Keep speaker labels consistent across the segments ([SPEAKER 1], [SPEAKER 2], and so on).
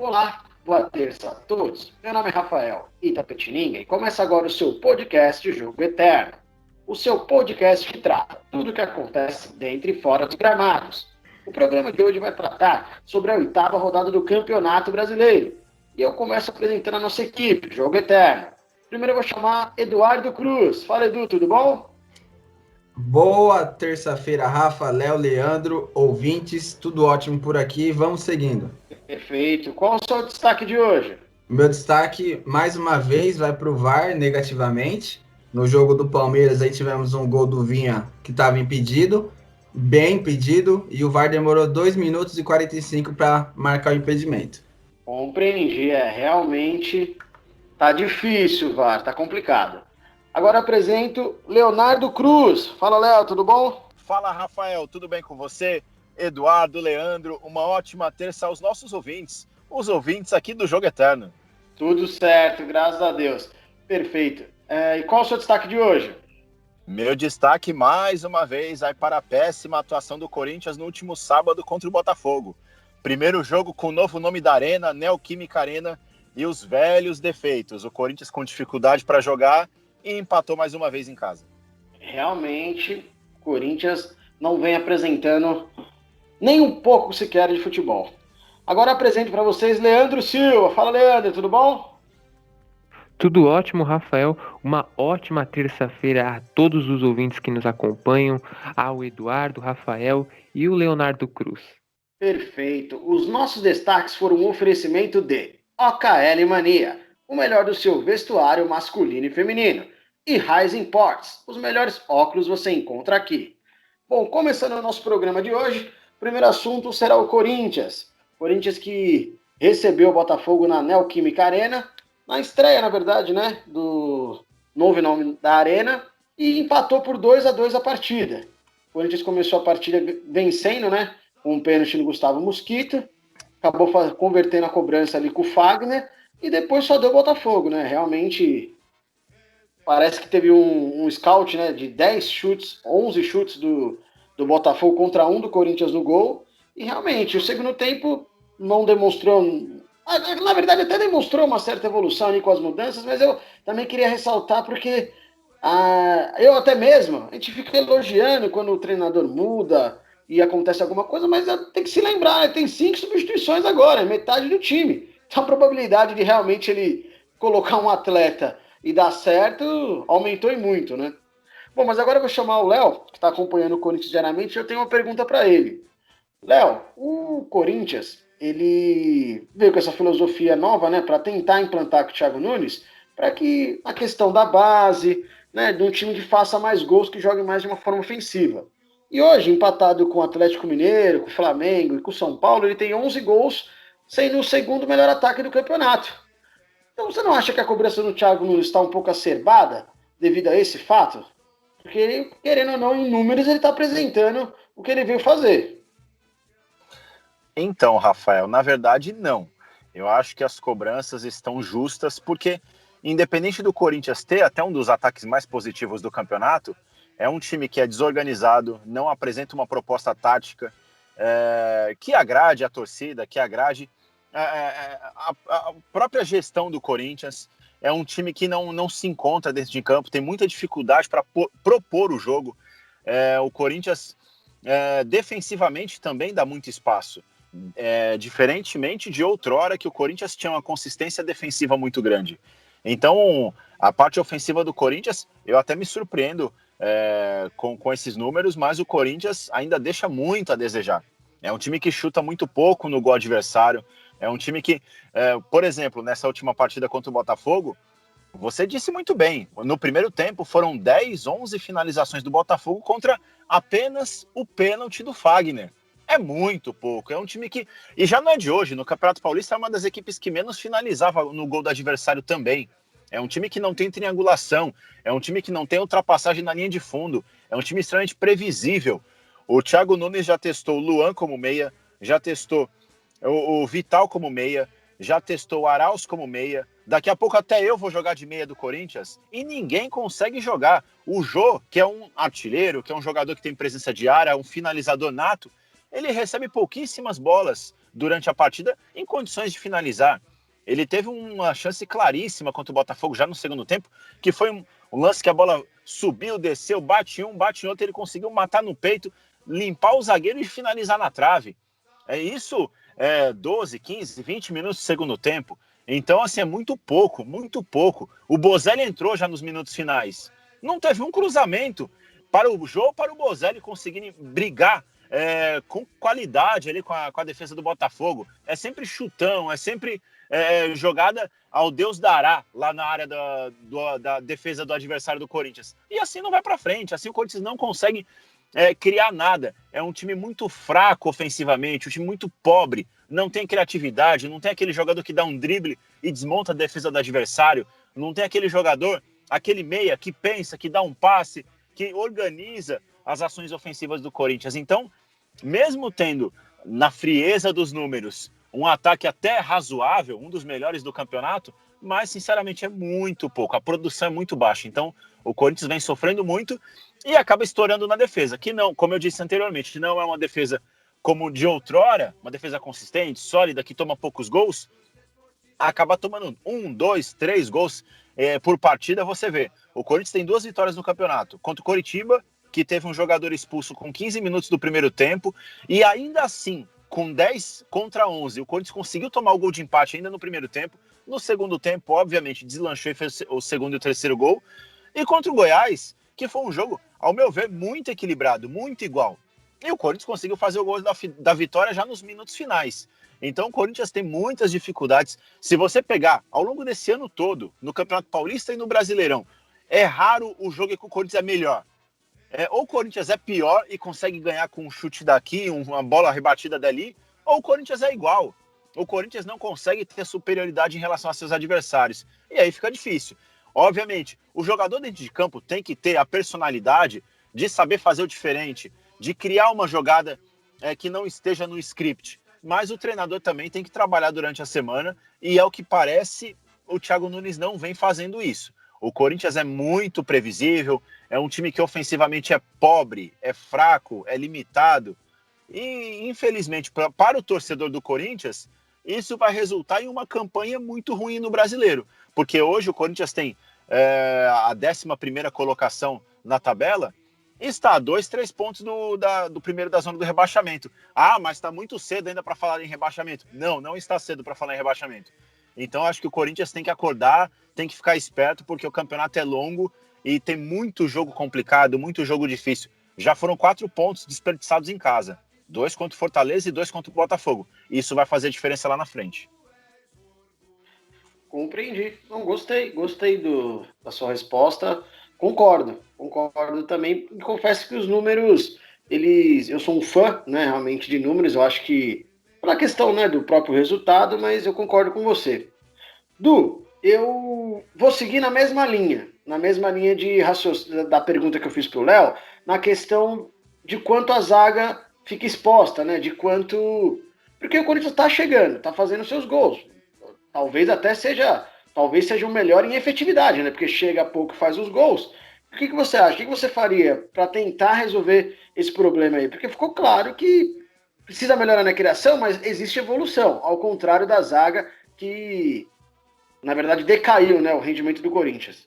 [SPEAKER 1] Olá, boa terça a todos. Meu nome é Rafael Itapetininga e começa agora o seu podcast Jogo Eterno. O seu podcast que trata tudo o que acontece dentro e fora dos gramados. O programa de hoje vai tratar sobre a 8ª rodada do Campeonato Brasileiro. E eu começo apresentando a nossa equipe, Jogo Eterno. Primeiro eu vou chamar Eduardo Cruz. Fala, Edu, tudo bom?
[SPEAKER 2] Boa terça-feira, Rafa, Léo, Leandro, ouvintes, tudo ótimo por aqui, vamos seguindo.
[SPEAKER 1] Perfeito. Qual o seu destaque de hoje?
[SPEAKER 2] Meu destaque, mais uma vez, vai para o VAR negativamente. No jogo do Palmeiras, aí tivemos um gol do Vinha que estava impedido, bem impedido, e o VAR demorou 2 minutos e 45 para marcar o impedimento.
[SPEAKER 1] Compreendi, realmente tá difícil, VAR, tá complicado. Agora apresento Leonardo Cruz. Fala, Léo, tudo bom?
[SPEAKER 3] Fala, Rafael, tudo bem com você? Eduardo, Leandro, uma ótima terça aos nossos ouvintes, os ouvintes aqui do Jogo Eterno.
[SPEAKER 1] Tudo certo, graças a Deus. Perfeito. E qual o seu destaque de hoje?
[SPEAKER 3] Meu destaque, mais uma vez, vai para a péssima atuação do Corinthians no último sábado contra o Botafogo. Primeiro jogo com o novo nome da Arena, Neoquímica Arena, e os velhos defeitos. O Corinthians com dificuldade para jogar e empatou mais uma vez em casa.
[SPEAKER 1] Realmente, o Corinthians não vem apresentando nem um pouco sequer de futebol. Agora apresento para vocês Leandro Silva. Fala, Leandro, tudo bom?
[SPEAKER 4] Tudo ótimo, Rafael. Uma ótima terça-feira a todos os ouvintes que nos acompanham, ao Eduardo, Rafael e o Leonardo Cruz.
[SPEAKER 1] Perfeito. Os nossos destaques foram um oferecimento de OKL Mania, o melhor do seu vestuário masculino e feminino, e Rise Imports, os melhores óculos você encontra aqui. Bom, começando o nosso programa de hoje, o primeiro assunto será o Corinthians. Corinthians que recebeu o Botafogo na Neoquímica Arena, na estreia, na verdade, né, do novo nome da Arena, e empatou por 2-2 a partida. O Corinthians começou a partida vencendo, né, com um pênalti no Gustavo Mosquito, acabou convertendo a cobrança ali com o Fagner, e depois só deu o Botafogo, né, realmente parece que teve um scout, né, de 10 chutes, 11 chutes do Botafogo contra 1 do Corinthians no gol, e realmente o segundo tempo não demonstrou, na verdade até demonstrou uma certa evolução ali com as mudanças, mas eu também queria ressaltar porque eu até mesmo, a gente fica elogiando quando o treinador muda e acontece alguma coisa, mas tem que se lembrar, né, tem 5 substituições agora, metade do time, então a probabilidade de realmente ele colocar um atleta e dar certo aumentou e muito, né? Bom, mas agora eu vou chamar o Léo, que está acompanhando o Corinthians diariamente, e eu tenho uma pergunta para ele. Léo, o Corinthians, ele veio com essa filosofia nova, né, para tentar implantar com o Thiago Nunes, para que a questão da base, né, de um time que faça mais gols, que jogue mais de uma forma ofensiva. E hoje, empatado com o Atlético Mineiro, com o Flamengo e com o São Paulo, ele tem 11 gols, sendo o segundo melhor ataque do campeonato. Então você não acha que a cobrança do Thiago Nunes está um pouco acerbada devido a esse fato? Porque, querendo ou não, em números ele está apresentando o que ele veio fazer.
[SPEAKER 3] Então, Rafael, na verdade, não. Eu acho que as cobranças estão justas, porque, independente do Corinthians ter até um dos ataques mais positivos do campeonato, é um time que é desorganizado, não apresenta uma proposta tática que agrade a torcida, que agrade a própria gestão do Corinthians. É um time que não se encontra dentro de campo, tem muita dificuldade para propor o jogo. O Corinthians, defensivamente, também dá muito espaço. Diferentemente de outrora, que o Corinthians tinha uma consistência defensiva muito grande. Então, a parte ofensiva do Corinthians, eu até me surpreendo com esses números, mas o Corinthians ainda deixa muito a desejar. É um time que chuta muito pouco no gol adversário, é um time que, por exemplo, nessa última partida contra o Botafogo, você disse muito bem, no primeiro tempo foram 10, 11 finalizações do Botafogo contra apenas o pênalti do Fagner. É muito pouco, é um time que, e já não é de hoje, no Campeonato Paulista é uma das equipes que menos finalizava no gol do adversário também. É um time que não tem triangulação, é um time que não tem ultrapassagem na linha de fundo, é um time extremamente previsível. O Thiago Nunes já testou o Luan como meia, já testou o Vital como meia, já testou o Arauz como meia, daqui a pouco até eu vou jogar de meia do Corinthians, e ninguém consegue jogar. O Jô, que é um artilheiro, que é um jogador que tem presença de área, um finalizador nato, ele recebe pouquíssimas bolas. durante a partida em condições de finalizar. Ele teve uma chance claríssima contra o Botafogo já no segundo tempo, que foi um lance que a bola subiu, desceu, bate em outro, ele conseguiu matar no peito, limpar o zagueiro e finalizar na trave. É isso, 12, 15, 20 minutos do segundo tempo. Então, assim, é muito pouco, muito pouco. O Bozelli entrou já nos minutos finais. Não teve um cruzamento para o Jô, para o Bozelli conseguirem brigar com qualidade ali com a defesa do Botafogo. É sempre chutão, é sempre jogada ao Deus dará lá na área da defesa do adversário do Corinthians. E assim não vai para frente, assim o Corinthians não consegue criar nada. É um time muito fraco ofensivamente, um time muito pobre, não tem criatividade, não tem aquele jogador que dá um drible e desmonta a defesa do adversário, não tem aquele jogador, aquele meia que pensa, que dá um passe, que organiza as ações ofensivas do Corinthians. Então, mesmo tendo na frieza dos números um ataque até razoável, um dos melhores do campeonato, mas sinceramente é muito pouco, a produção é muito baixa. Então o Corinthians vem sofrendo muito e acaba estourando na defesa, que não, como eu disse anteriormente, não é uma defesa como de outrora, uma defesa consistente, sólida, que toma poucos gols, acaba tomando 1, 2, 3 gols por partida. Você vê, o Corinthians tem 2 vitórias no campeonato, contra o Coritiba, que teve um jogador expulso com 15 minutos do primeiro tempo, e ainda assim, com 10 contra 11, o Corinthians conseguiu tomar o gol de empate ainda no primeiro tempo. No segundo tempo, obviamente, deslanchou e fez o segundo e o terceiro gol. E contra o Goiás, que foi um jogo, ao meu ver, muito equilibrado, muito igual. E o Corinthians conseguiu fazer o gol da vitória já nos minutos finais. Então o Corinthians tem muitas dificuldades. Se você pegar ao longo desse ano todo, no Campeonato Paulista e no Brasileirão, é raro o jogo em que o Corinthians é melhor. Ou o Corinthians é pior e consegue ganhar com um chute daqui, uma bola rebatida dali, ou o Corinthians é igual. O Corinthians não consegue ter superioridade em relação a seus adversários. E aí fica difícil. Obviamente, o jogador dentro de campo tem que ter a personalidade de saber fazer o diferente, de criar uma jogada que não esteja no script. Mas o treinador também tem que trabalhar durante a semana, e é o que parece, o Thiago Nunes não vem fazendo isso. O Corinthians é muito previsível, é um time que ofensivamente é pobre, é fraco, é limitado. E, infelizmente, para o torcedor do Corinthians, isso vai resultar em uma campanha muito ruim no Brasileiro. Porque hoje o Corinthians tem a 11ª colocação na tabela e está a 2, 3 pontos do primeiro da zona do rebaixamento. Ah, mas está muito cedo ainda para falar em rebaixamento. Não, não está cedo para falar em rebaixamento. Então, acho que o Corinthians tem que acordar, tem que ficar esperto, porque o campeonato é longo e tem muito jogo complicado, muito jogo difícil. Já foram 4 pontos desperdiçados em casa. 2 contra o Fortaleza e 2 contra o Botafogo. Isso vai fazer diferença lá na frente.
[SPEAKER 1] Compreendi. Não, gostei da sua resposta. Concordo também. E confesso que os números, eu sou um fã, né, realmente de números. Eu acho que pela questão, né, do próprio resultado, mas eu concordo com você. Du, eu vou seguir na mesma linha de raciocínio da pergunta que eu fiz para o Léo, na questão de quanto a zaga fica exposta, né? De quanto. Porque o Corinthians está chegando, está fazendo seus gols. Talvez seja o melhor em efetividade, né? Porque chega pouco e faz os gols. O que você acha? O que você faria para tentar resolver esse problema aí? Porque ficou claro que precisa melhorar na criação, mas existe evolução, ao contrário da zaga que, na verdade, decaiu, né, o rendimento do Corinthians.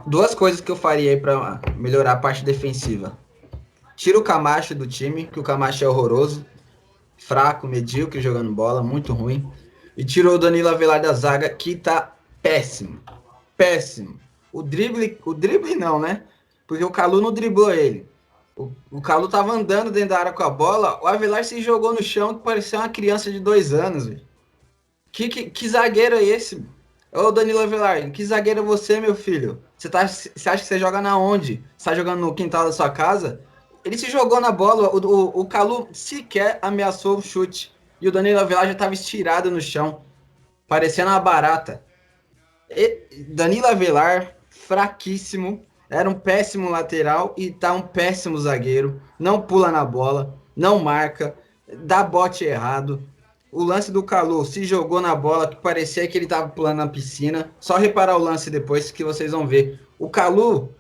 [SPEAKER 2] 2 coisas que eu faria aí para melhorar a parte defensiva. Tira o Camacho do time, que o Camacho é horroroso, fraco, medíocre jogando bola, muito ruim. E tirou o Danilo Avelar da zaga, que tá péssimo. Péssimo. O drible não, né? Porque o Calu não driblou ele. O Calu tava andando dentro da área com a bola, o Avelar se jogou no chão que parecia uma criança de 2 anos, velho. Que zagueiro é esse? Ô Danilo Avelar, que zagueiro é você, meu filho? Você acha que você joga na onde? Você tá jogando no quintal da sua casa? Ele se jogou na bola, o Calu sequer ameaçou o chute. E o Danilo Avelar já estava estirado no chão, parecendo uma barata. Danilo Avelar, fraquíssimo, era um péssimo lateral e tá um péssimo zagueiro. Não pula na bola, não marca, dá bote errado. O lance do Calu se jogou na bola que parecia que ele tava pulando na piscina. Só reparar o lance depois que vocês vão ver. O Calu,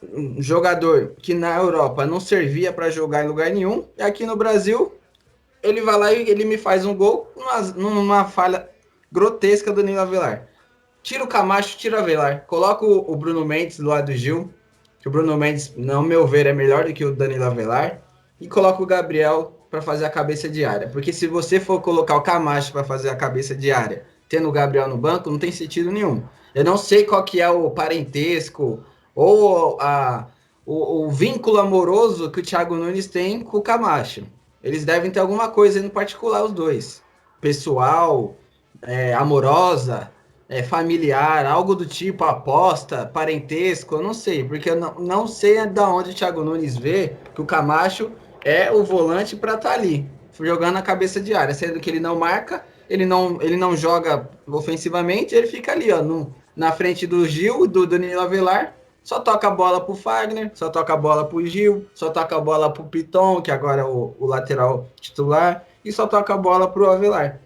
[SPEAKER 2] um jogador que na Europa não servia para jogar em lugar nenhum, e aqui no Brasil ele vai lá e ele me faz um gol numa falha grotesca do Danilo Avelar. Tira o Camacho, tira o Avelar. Coloca o Bruno Mendes do lado do Gil, que o Bruno Mendes, no meu ver, é melhor do que o Danilo Avelar. E coloca o Gabriel para fazer a cabeça de área. Porque se você for colocar o Camacho para fazer a cabeça de área, tendo o Gabriel no banco, não tem sentido nenhum. Eu não sei qual que é o parentesco ou o vínculo amoroso que o Thiago Nunes tem com o Camacho. Eles devem ter alguma coisa no particular, os dois. Pessoal, amorosa, familiar, algo do tipo, aposta, parentesco, eu não sei, porque eu não sei da onde o Thiago Nunes vê que o Camacho é o volante para estar ali, jogando a cabeça de área, sendo que ele não marca, ele não joga ofensivamente, ele fica ali, ó, na frente do Gil, do Danilo Avelar, só toca a bola pro Fagner, só toca a bola pro Gil, só toca a bola pro Piton, que agora é o lateral titular, e só toca a bola pro Avelar.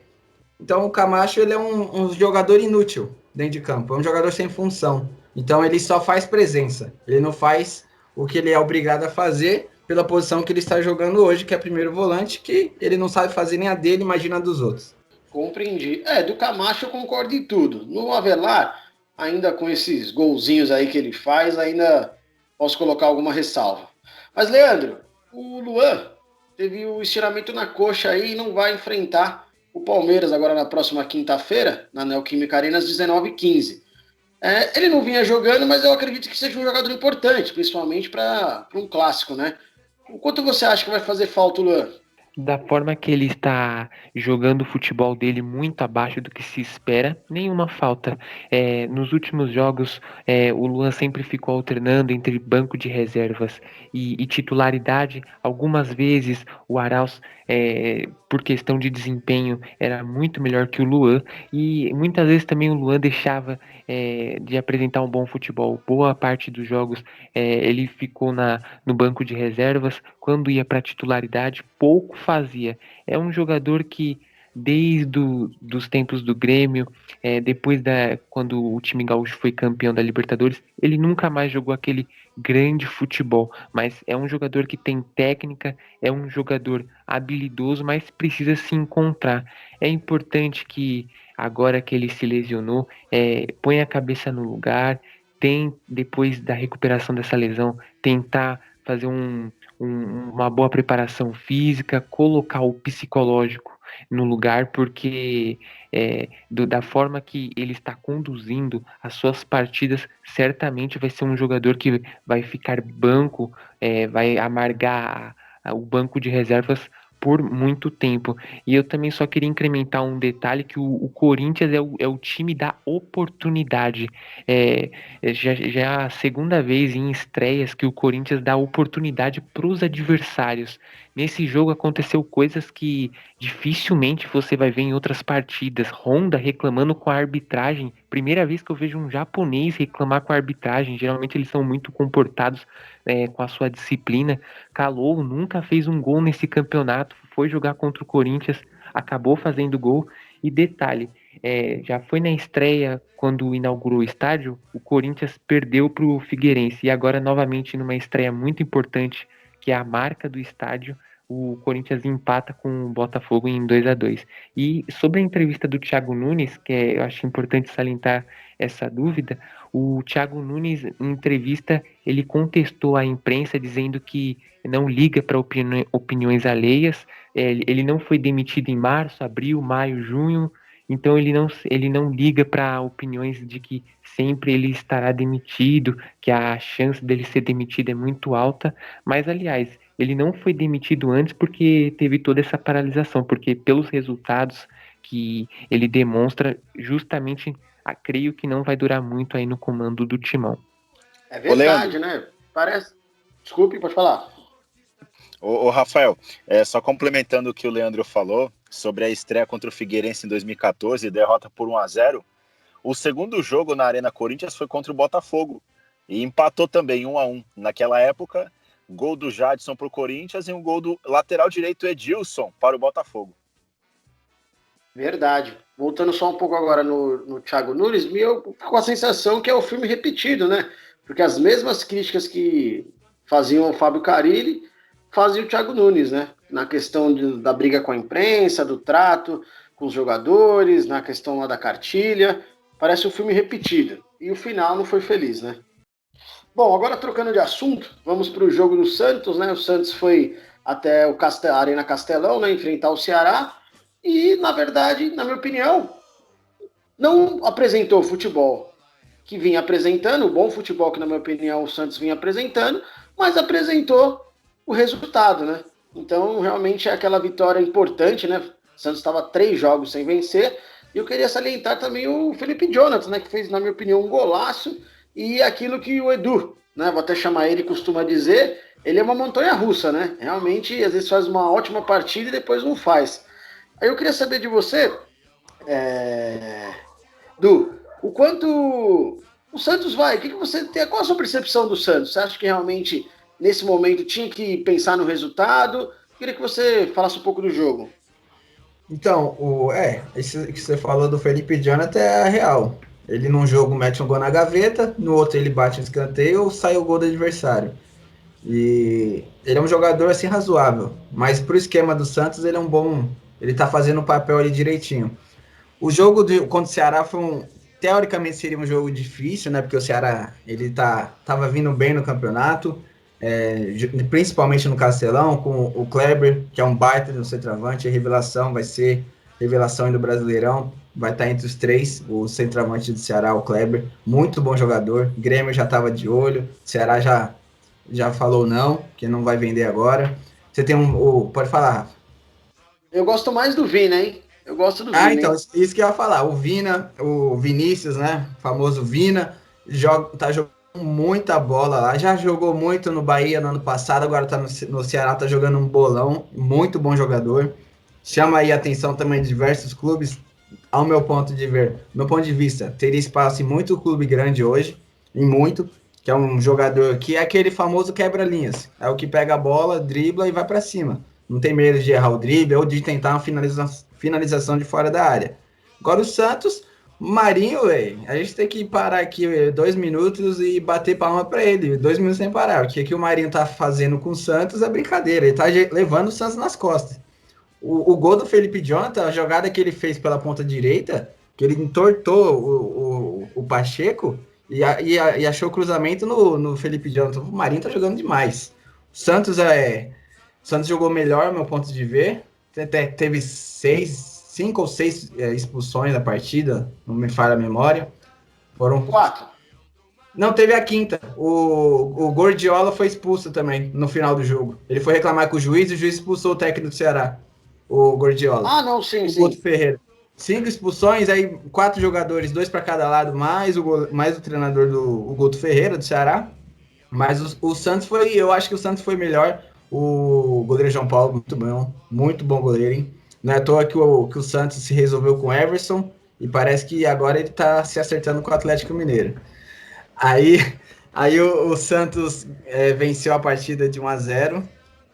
[SPEAKER 2] Então o Camacho ele é um jogador inútil dentro de campo, é um jogador sem função. Então ele só faz presença, ele não faz o que ele é obrigado a fazer pela posição que ele está jogando hoje, que é primeiro volante, que ele não sabe fazer nem a dele, imagina a dos outros.
[SPEAKER 1] Compreendi. Do Camacho eu concordo em tudo. No Avelar, ainda com esses golzinhos aí que ele faz, ainda posso colocar alguma ressalva. Mas, Leandro, o Luan teve o estiramento na coxa aí e não vai enfrentar o Palmeiras agora na próxima quinta-feira, na Neoquímica Arena, às 19h15. Ele não vinha jogando, mas eu acredito que seja um jogador importante, principalmente para um clássico, né? O quanto você acha que vai fazer falta o Luan?
[SPEAKER 4] Da forma que ele está jogando o futebol dele muito abaixo do que se espera, nenhuma falta. Nos últimos jogos, o Luan sempre ficou alternando entre banco de reservas e titularidade. Algumas vezes o Arauz, por questão de desempenho, era muito melhor que o Luan, e muitas vezes também o Luan deixava de apresentar um bom futebol. Boa parte dos jogos ele ficou no banco de reservas. Quando ia para titularidade, pouco fazia. É um jogador que, desde os tempos do Grêmio, depois quando o time gaúcho foi campeão da Libertadores, ele nunca mais jogou aquele grande futebol. Mas é um jogador que tem técnica, é um jogador habilidoso, mas precisa se encontrar. É importante que, agora que ele se lesionou, ponha a cabeça no lugar, depois da recuperação dessa lesão, tentar fazer uma boa preparação física, colocar o psicológico no lugar, porque da forma que ele está conduzindo as suas partidas, certamente vai ser um jogador que vai ficar banco, vai amargar o banco de reservas por muito tempo. E eu também só queria incrementar um detalhe, que o Corinthians é o time da oportunidade. Já é a segunda vez em estreias que o Corinthians dá oportunidade para os adversários. Nesse jogo aconteceu coisas que dificilmente você vai ver em outras partidas. Honda reclamando com a arbitragem. Primeira vez que eu vejo um japonês reclamar com a arbitragem. Geralmente eles são muito comportados com a sua disciplina. Calou nunca fez um gol nesse campeonato. Foi jogar contra o Corinthians, acabou fazendo gol. E detalhe, já foi na estreia, quando inaugurou o estádio, o Corinthians perdeu para o Figueirense, e agora novamente numa estreia muito importante, que é a marca do estádio, o Corinthians empata com o Botafogo em 2-2. E sobre a entrevista do Thiago Nunes, eu acho importante salientar essa dúvida, o Thiago Nunes, em entrevista, ele contestou a imprensa, dizendo que não liga para opiniões alheias. Ele não foi demitido em março, abril, maio, junho. Então ele não liga para opiniões de que sempre ele estará demitido, que a chance dele ser demitido é muito alta. Mas, aliás, ele não foi demitido antes porque teve toda essa paralisação, porque pelos resultados que ele demonstra, justamente, creio que não vai durar muito aí no comando do Timão.
[SPEAKER 1] É verdade, né? Parece. Desculpe, pode falar.
[SPEAKER 3] Ô Rafael, só complementando o que o Leandro falou sobre a estreia contra o Figueirense em 2014, derrota por 1-0, o segundo jogo na Arena Corinthians foi contra o Botafogo e empatou também 1-1. Naquela época, gol do Jadson para o Corinthians e um gol do lateral direito Edilson para o Botafogo.
[SPEAKER 1] Verdade. Voltando só um pouco agora no Thiago Nunes, eu tô com a sensação que é o filme repetido, né? Porque as mesmas críticas que faziam o Fábio Carille fazia o Thiago Nunes, né? Na questão da briga com a imprensa, do trato com os jogadores, na questão lá da cartilha. Parece um filme repetido. E o final não foi feliz, né? Bom, agora trocando de assunto, vamos para o jogo do Santos, né? O Santos foi até a Arena Castelão, né? Enfrentar o Ceará. E, na verdade, na minha opinião, não apresentou futebol que vinha apresentando, o bom futebol que, na minha opinião, o Santos vinha apresentando, mas apresentou o resultado, né? Então, realmente é aquela vitória importante, né? O Santos estava 3 jogos sem vencer. E eu queria salientar também o Felipe Jonathan, né? Que fez, na minha opinião, um golaço. E aquilo que o Edu, né? Vou até chamar ele, costuma dizer, ele é uma montanha-russa, né? Realmente, às vezes faz uma ótima partida e depois não faz. Aí eu queria saber de você, Du, o quanto o Santos vai? O que você tem? Qual a sua percepção do Santos? Você acha que realmente nesse momento tinha que pensar no resultado? Queria que você falasse um pouco do jogo.
[SPEAKER 2] Então, isso que você falou do Felipe Jonathan é a real. Ele num jogo mete um gol na gaveta, no outro ele bate um escanteio ou sai o gol do adversário. E ele é um jogador assim razoável, mas pro esquema do Santos ele é um bom, ele tá fazendo o papel ali direitinho. O jogo contra o Ceará teoricamente seria um jogo difícil, né? Porque o Ceará ele tava vindo bem no campeonato, principalmente no Castelão, com o Kleber, que é um baita no centroavante, a revelação vai ser revelação aí do Brasileirão, vai estar entre os 3, o centroavante do Ceará, o Kleber, muito bom jogador. Grêmio já estava de olho, Ceará já falou não, que não vai vender agora. Você tem pode falar, Rafa.
[SPEAKER 1] Eu gosto mais do Vina, hein? Eu gosto do Vina,
[SPEAKER 2] Então,
[SPEAKER 1] hein?
[SPEAKER 2] isso que eu ia falar. O Vinícius, né? Famoso Vina, tá jogando muita bola lá. Já jogou muito no Bahia no ano passado, agora tá no Ceará, tá jogando um bolão. Muito bom jogador. Chama aí a atenção também de diversos clubes. Ao meu ponto de vista, teria espaço em muito clube grande hoje, em muito, que é um jogador que é aquele famoso quebra-linhas. É o que pega a bola, dribla e vai para cima. Não tem medo de errar o drible ou de tentar uma finalização de fora da área. Agora o Santos, Marinho, a gente tem que parar aqui 2 minutos e bater palma para ele. 2 minutos sem parar. O que o Marinho tá fazendo com o Santos é brincadeira. Ele tá levando o Santos nas costas. O gol do Felipe Jonathan, a jogada que ele fez pela ponta direita, que ele entortou o Pacheco e achou o cruzamento no Felipe Jonathan. O Marinho tá jogando demais. O Santos jogou melhor, meu ponto de ver. Teve 5 ou 6 expulsões na partida, não me falha a memória. Foram
[SPEAKER 1] 4.
[SPEAKER 2] Não, teve a quinta. O Gordiola foi expulso também no final do jogo. Ele foi reclamar com o juiz e o juiz expulsou o técnico do Ceará, o Gordiola.
[SPEAKER 1] Ah, não, sim,
[SPEAKER 2] O
[SPEAKER 1] sim.
[SPEAKER 2] Guto Ferreira. 5 expulsões, aí 4 jogadores, 2 para cada lado, mais o treinador o Guto Ferreira do Ceará. Mas o Santos eu acho que o Santos foi melhor. O goleiro João Paulo, muito bom goleiro, hein? Não é à toa que o Santos se resolveu com o Everson e parece que agora ele tá se acertando com o Atlético Mineiro. Aí, aí o Santos venceu a partida de 1-0.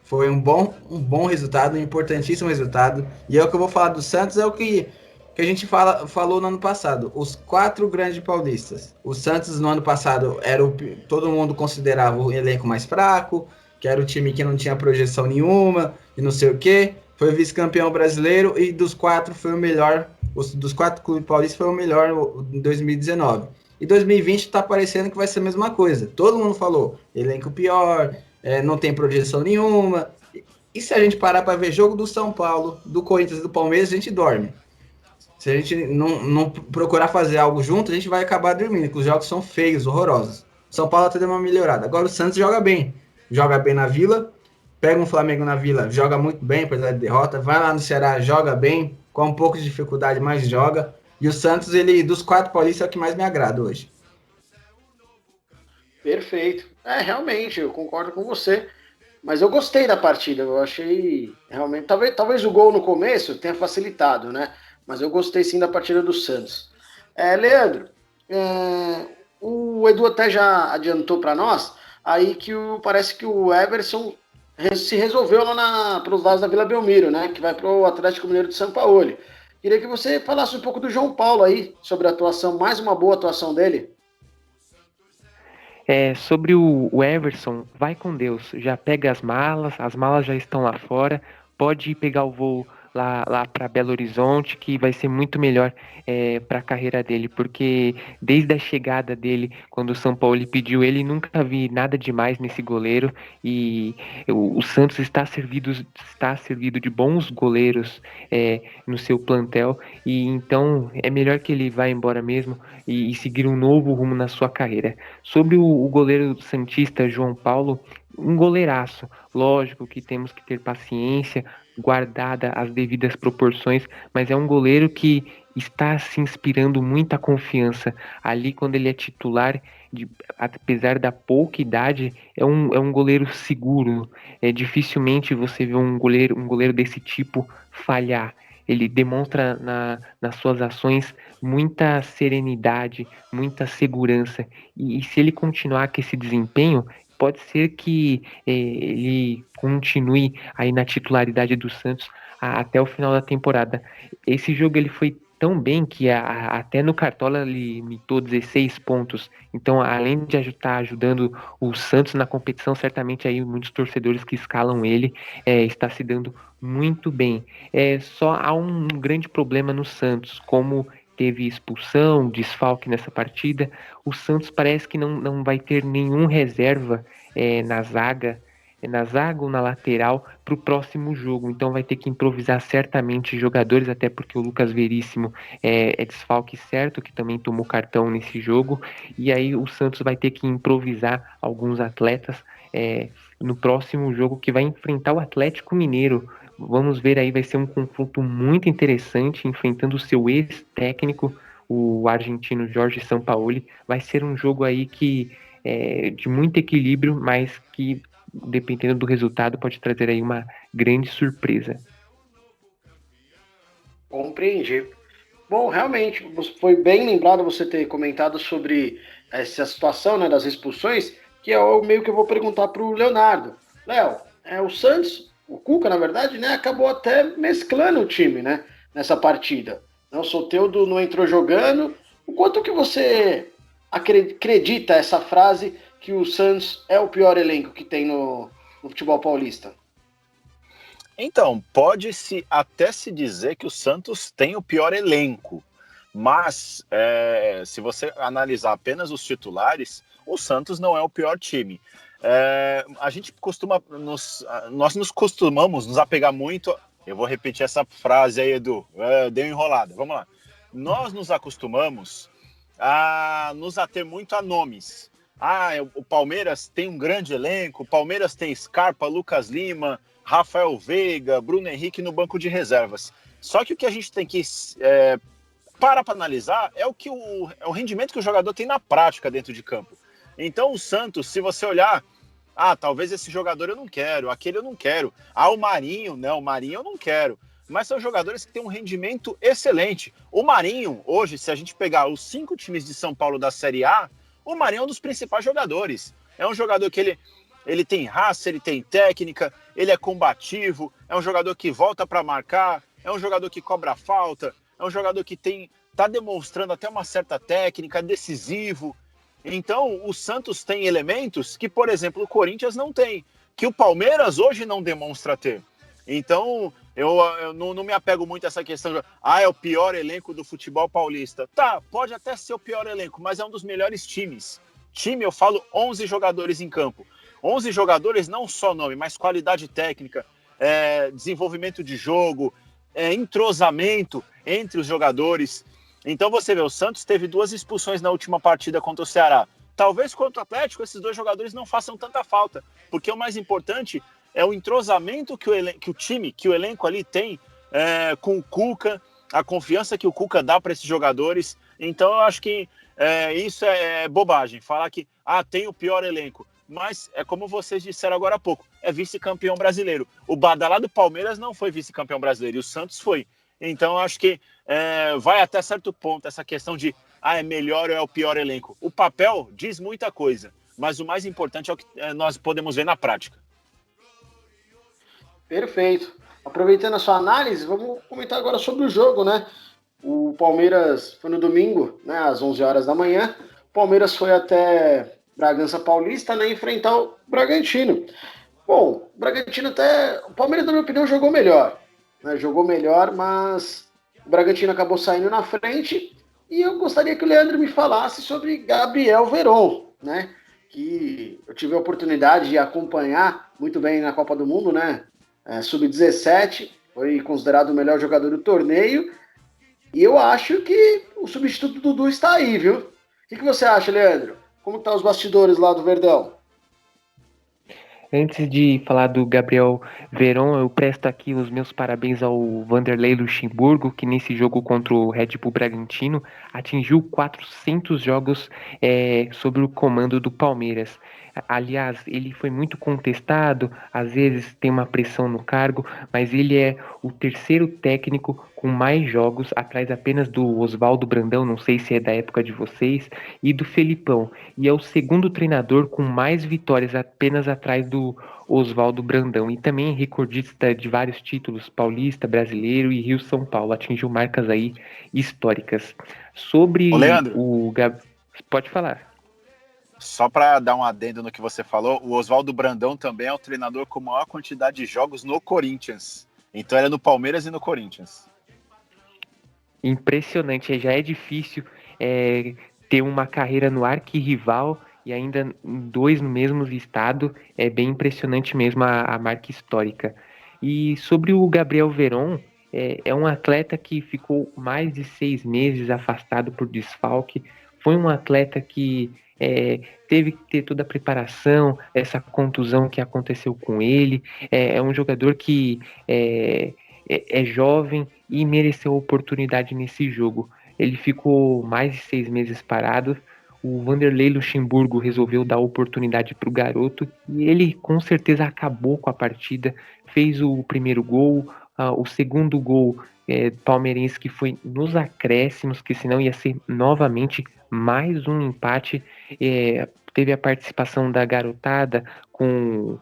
[SPEAKER 2] Foi um bom resultado, um importantíssimo resultado. E é o que eu vou falar do Santos, é o que a gente falou no ano passado. Os 4 grandes paulistas. O Santos no ano passado todo mundo considerava o elenco mais fraco, que era o time que não tinha projeção nenhuma e não sei o quê. Foi vice-campeão brasileiro e dos 4 foi o melhor. Dos 4 clubes paulistas foi o melhor em 2019. E 2020 tá parecendo que vai ser a mesma coisa. Todo mundo falou, elenco pior, não tem projeção nenhuma. E se a gente parar para ver jogo do São Paulo, do Corinthians e do Palmeiras, a gente dorme. Se a gente não procurar fazer algo junto, a gente vai acabar dormindo, porque os jogos são feios, horrorosos. São Paulo até deu uma melhorada. Agora o Santos joga bem. Joga bem na Vila, pega um Flamengo na Vila, joga muito bem, apesar de derrota. Vai lá no Ceará, joga bem, com um pouco de dificuldade, mas joga. E o Santos, dos 4 paulistas, é o que mais me agrada hoje.
[SPEAKER 1] Perfeito. Realmente, eu concordo com você. Mas eu gostei da partida. Eu achei realmente. Talvez o gol no começo tenha facilitado, né? Mas eu gostei sim da partida do Santos. Leandro, o Edu até já adiantou para nós aí que parece que o Everson se resolveu lá pelos lados da Vila Belmiro, né? Que vai para o Atlético Mineiro de São Paulo. Queria que você falasse um pouco do João Paulo aí, sobre a atuação, mais uma boa atuação dele.
[SPEAKER 4] Sobre o Everson, vai com Deus, já pega as malas já estão lá fora, pode ir pegar o voo lá para Belo Horizonte, que vai ser muito melhor para a carreira dele, porque desde a chegada dele, quando o São Paulo pediu ele, nunca vi nada demais nesse goleiro, e o Santos está servido de bons goleiros no seu plantel, e então é melhor que ele vá embora mesmo e seguir um novo rumo na sua carreira. Sobre o goleiro santista João Paulo, um goleiraço. Lógico que temos que ter paciência, guardada as devidas proporções, mas é um goleiro que está se inspirando muita confiança. Ali, quando ele é titular, apesar da pouca idade, é um goleiro seguro. Dificilmente você vê um goleiro desse tipo falhar. Ele demonstra nas suas ações muita serenidade, muita segurança. E se ele continuar com esse desempenho, pode ser que ele continue aí na titularidade do Santos até o final da temporada. Esse jogo ele foi tão bem que até no Cartola ele limitou 16 pontos. Então, além de estar ajudando o Santos na competição, certamente aí muitos torcedores que escalam ele está se dando muito bem. Só há um grande problema no Santos, como teve expulsão, desfalque nessa partida. O Santos parece que não vai ter nenhum reserva na zaga ou na lateral para o próximo jogo. Então vai ter que improvisar certamente jogadores, até porque o Lucas Veríssimo é desfalque certo, que também tomou cartão nesse jogo. E aí o Santos vai ter que improvisar alguns atletas no próximo jogo, que vai enfrentar o Atlético Mineiro. Vamos ver aí, vai ser um confronto muito interessante, enfrentando o seu ex-técnico, o argentino Jorge Sampaoli. Vai ser um jogo aí que de muito equilíbrio, mas que, dependendo do resultado, pode trazer aí uma grande surpresa.
[SPEAKER 1] Compreendi. Bom, realmente, foi bem lembrado você ter comentado sobre essa situação, né, das expulsões, que é o meio que eu vou perguntar para o Leonardo. Léo, o Santos, o Cuca, na verdade, né, acabou até mesclando o time, né, nessa partida. O Soteldo não entrou jogando. O quanto que você acredita essa frase que o Santos é o pior elenco que tem no futebol paulista?
[SPEAKER 3] Então, pode-se até se dizer que o Santos tem o pior elenco, mas se você analisar apenas os titulares, o Santos não é o pior time. A gente nós nos costumamos nos apegar muito. Eu vou repetir essa frase aí, Edu. Deu enrolada. Vamos lá. Nós nos acostumamos a nos ater muito a nomes. O Palmeiras tem um grande elenco, o Palmeiras tem Scarpa, Lucas Lima, Rafael Veiga, Bruno Henrique no banco de reservas. Só que o que a gente tem que parar para analisar é o rendimento que o jogador tem na prática dentro de campo. Então o Santos, se você olhar, talvez esse jogador eu não quero, aquele eu não quero. O Marinho, não, o Marinho eu não quero. Mas são jogadores que têm um rendimento excelente. O Marinho, hoje, se a gente pegar os 5 times de São Paulo da Série A, o Marinho é um dos principais jogadores. É um jogador que ele tem raça, ele tem técnica, ele é combativo, é um jogador que volta para marcar, é um jogador que cobra falta, é um jogador que está demonstrando até uma certa técnica, decisivo. Então, o Santos tem elementos que, por exemplo, o Corinthians não tem, que o Palmeiras hoje não demonstra ter. Então, eu não me apego muito a essa questão de é o pior elenco do futebol paulista. Tá, pode até ser o pior elenco, mas é um dos melhores times. Time, eu falo 11 jogadores em campo. 11 jogadores, não só nome, mas qualidade técnica, desenvolvimento de jogo, entrosamento entre os jogadores. Então você vê, o Santos teve 2 expulsões na última partida contra o Ceará. Talvez contra o Atlético esses 2 jogadores não façam tanta falta, porque o mais importante é o entrosamento que o time, que o elenco ali tem com o Cuca, a confiança que o Cuca dá para esses jogadores. Então eu acho que isso é bobagem, falar que tem o pior elenco. Mas é como vocês disseram agora há pouco, é vice-campeão brasileiro. O badalado Palmeiras não foi vice-campeão brasileiro, e o Santos foi. Então eu acho que vai até certo ponto essa questão de é melhor ou é o pior elenco. O papel diz muita coisa, mas o mais importante é o que nós podemos ver na prática.
[SPEAKER 1] Perfeito. Aproveitando a sua análise, vamos comentar agora sobre o jogo, né? O Palmeiras foi no domingo, né, às 11 horas da manhã. O Palmeiras foi até Bragança Paulista, né, enfrentar o Bragantino. Bom, o Bragantino até... O Palmeiras, na minha opinião, jogou melhor. Né? Jogou melhor, mas o Bragantino acabou saindo na frente. E eu gostaria que o Leandro me falasse sobre Gabriel Veron, né? Que eu tive a oportunidade de acompanhar muito bem na Copa do Mundo, né? Sub-17, foi considerado o melhor jogador do torneio. E eu acho que o substituto do Dudu está aí, viu? O que você acha, Leandro? Como estão os bastidores lá do Verdão?
[SPEAKER 4] Antes de falar do Gabriel Veron, eu presto aqui os meus parabéns ao Vanderlei Luxemburgo, que nesse jogo contra o Red Bull Bragantino atingiu 400 jogos sob o comando do Palmeiras. Aliás, ele foi muito contestado, às vezes tem uma pressão no cargo, mas ele é o terceiro técnico com mais jogos, atrás apenas do Oswaldo Brandão, não sei se é da época de vocês, e do Felipão. E é o segundo treinador com mais vitórias, apenas atrás do Oswaldo Brandão. E também recordista de vários títulos, paulista, brasileiro e Rio-São Paulo. Atingiu marcas aí históricas.
[SPEAKER 3] Ô,
[SPEAKER 4] Sobre
[SPEAKER 3] Leandro,
[SPEAKER 4] o... Pode falar.
[SPEAKER 3] só para dar um adendo no que você falou, o Oswaldo Brandão também é o treinador com maior quantidade de jogos no Corinthians. Então ele é no Palmeiras e no Corinthians.
[SPEAKER 4] Impressionante, já é difícil ter uma carreira no arquirrival e ainda dois no mesmo estado, é bem impressionante mesmo a marca histórica. E sobre o Gabriel Veron, é um atleta que ficou mais de 6 meses afastado por desfalque, foi um atleta que teve que ter toda a preparação, essa contusão que aconteceu com ele, é um jogador que é jovem e mereceu a oportunidade nesse jogo. Ele ficou mais de 6 meses parado. O Vanderlei Luxemburgo resolveu dar oportunidade para o garoto e ele com certeza acabou com a partida. Fez o primeiro gol, o segundo gol palmeirense que foi nos acréscimos, que senão ia ser novamente mais um empate. Teve a participação da garotada com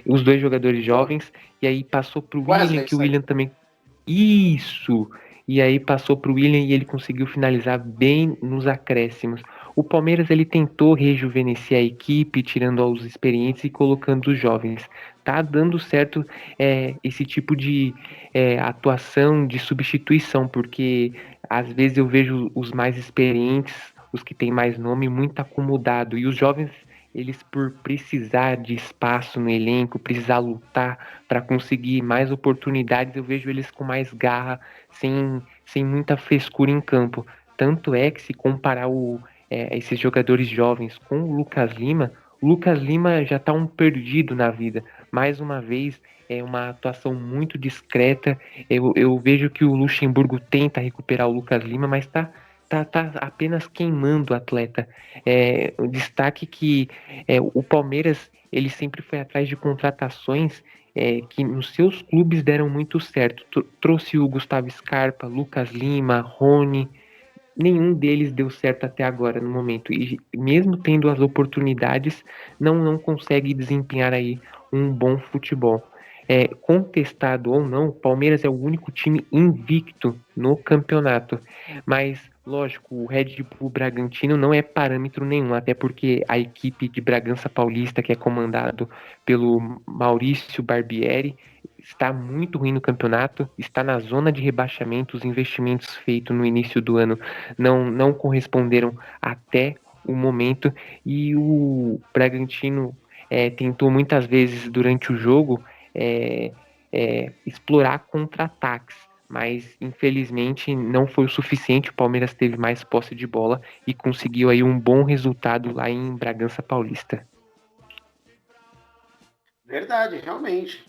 [SPEAKER 4] os dois jogadores jovens, e aí passou pro William,
[SPEAKER 1] Wesley,
[SPEAKER 4] que o
[SPEAKER 1] sai.
[SPEAKER 4] William também. Isso! E aí passou pro William e ele conseguiu finalizar bem nos acréscimos. O Palmeiras ele tentou rejuvenescer a equipe, tirando os experientes e colocando os jovens. Tá dando certo esse tipo de atuação, de substituição, porque às vezes eu vejo os mais experientes, os que têm mais nome, muito acomodado, e os jovens eles por precisar de espaço no elenco, precisar lutar para conseguir mais oportunidades, eu vejo eles com mais garra, sem muita frescura em campo. Tanto é que se comparar esses jogadores jovens com o Lucas Lima já está um perdido na vida. Mais uma vez, é uma atuação muito discreta. Eu vejo que o Luxemburgo tenta recuperar o Lucas Lima, mas tá apenas queimando o atleta. O destaque que o Palmeiras ele sempre foi atrás de contratações que nos seus clubes deram muito certo. Trouxe o Gustavo Scarpa, Lucas Lima, Rony. Nenhum deles deu certo até agora no momento. E mesmo tendo as oportunidades, não consegue desempenhar aí um bom futebol. Contestado ou não, o Palmeiras é o único time invicto no campeonato. Mas, lógico, o Red Bull Bragantino não é parâmetro nenhum, até porque a equipe de Bragança Paulista, que é comandado pelo Maurício Barbieri, está muito ruim no campeonato, está na zona de rebaixamento. Os investimentos feitos no início do ano não corresponderam até o momento, e o Bragantino tentou muitas vezes durante o jogo explorar contra-ataques, mas infelizmente não foi o suficiente. O Palmeiras teve mais posse de bola e conseguiu aí um bom resultado lá em Bragança Paulista.
[SPEAKER 1] Verdade, realmente.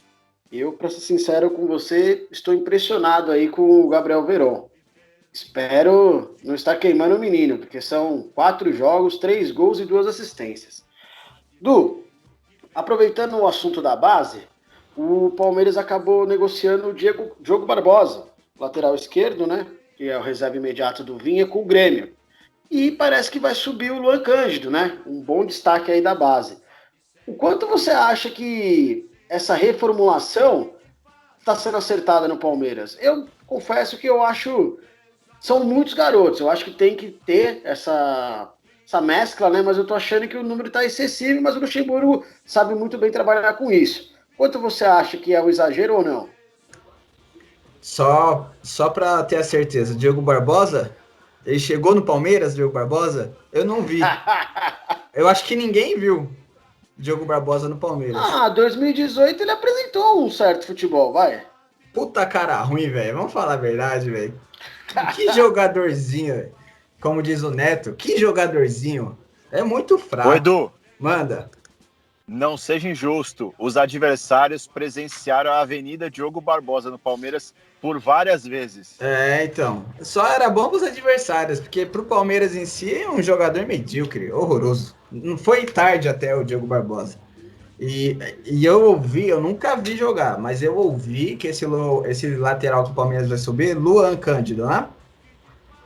[SPEAKER 1] Eu, para ser sincero com você, estou impressionado aí com o Gabriel Veron. Espero não estar queimando o menino, porque são 4 jogos, 3 gols e 2 assistências. Du, aproveitando o assunto da base, o Palmeiras acabou negociando o Diogo Barbosa, lateral esquerdo, né? Que é o reserva imediato do Vinha, com o Grêmio. E parece que vai subir o Luan Cândido, né? Um bom destaque aí da base. O quanto você acha que essa reformulação está sendo acertada no Palmeiras? Eu confesso que eu acho São muitos garotos. Eu acho que tem que ter essa mescla, né? Mas eu tô achando que o número tá excessivo, mas o Luxemburgo sabe muito bem trabalhar com isso. Quanto você acha que é o exagero ou não?
[SPEAKER 2] Só para ter a certeza, Diogo Barbosa, ele chegou no Palmeiras, Diogo Barbosa? Eu não vi. Eu acho que ninguém viu Diogo Barbosa no Palmeiras.
[SPEAKER 1] 2018 ele apresentou um certo futebol, vai.
[SPEAKER 2] Puta cara ruim, velho. Vamos falar a verdade, velho. Que jogadorzinho, véio. Como diz o Neto, que jogadorzinho. É muito fraco.
[SPEAKER 3] Ô, Edu,
[SPEAKER 2] manda.
[SPEAKER 3] Não seja injusto. Os adversários presenciaram a Avenida Diogo Barbosa no Palmeiras por várias vezes.
[SPEAKER 2] Então. Só era bom para os adversários, porque pro Palmeiras em si é um jogador medíocre, horroroso. Não foi tarde até o Diogo Barbosa. E eu ouvi, eu nunca vi jogar, mas eu ouvi que esse lateral que o Palmeiras vai subir, Luan Cândido, né?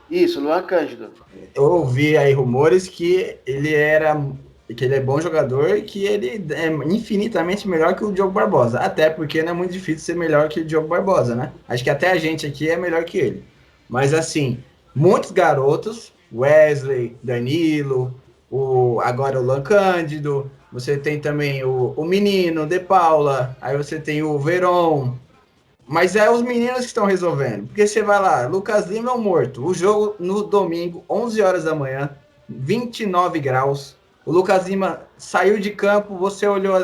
[SPEAKER 1] Isso, Luan Cândido.
[SPEAKER 2] Eu ouvi aí rumores que ele é bom jogador e que ele é infinitamente melhor que o Diogo Barbosa. Até porque não é muito difícil ser melhor que o Diogo Barbosa, né? Acho que até a gente aqui é melhor que ele. Mas assim, muitos garotos, Wesley, Danilo, agora o Luan Cândido, você tem também o Menino, De Paula, aí você tem o Veron. Mas é os meninos que estão resolvendo. Porque você vai lá, Lucas Lima é um morto. O jogo no domingo, 11 horas da manhã, 29 graus. O Lucas Lima saiu de campo, você olhou,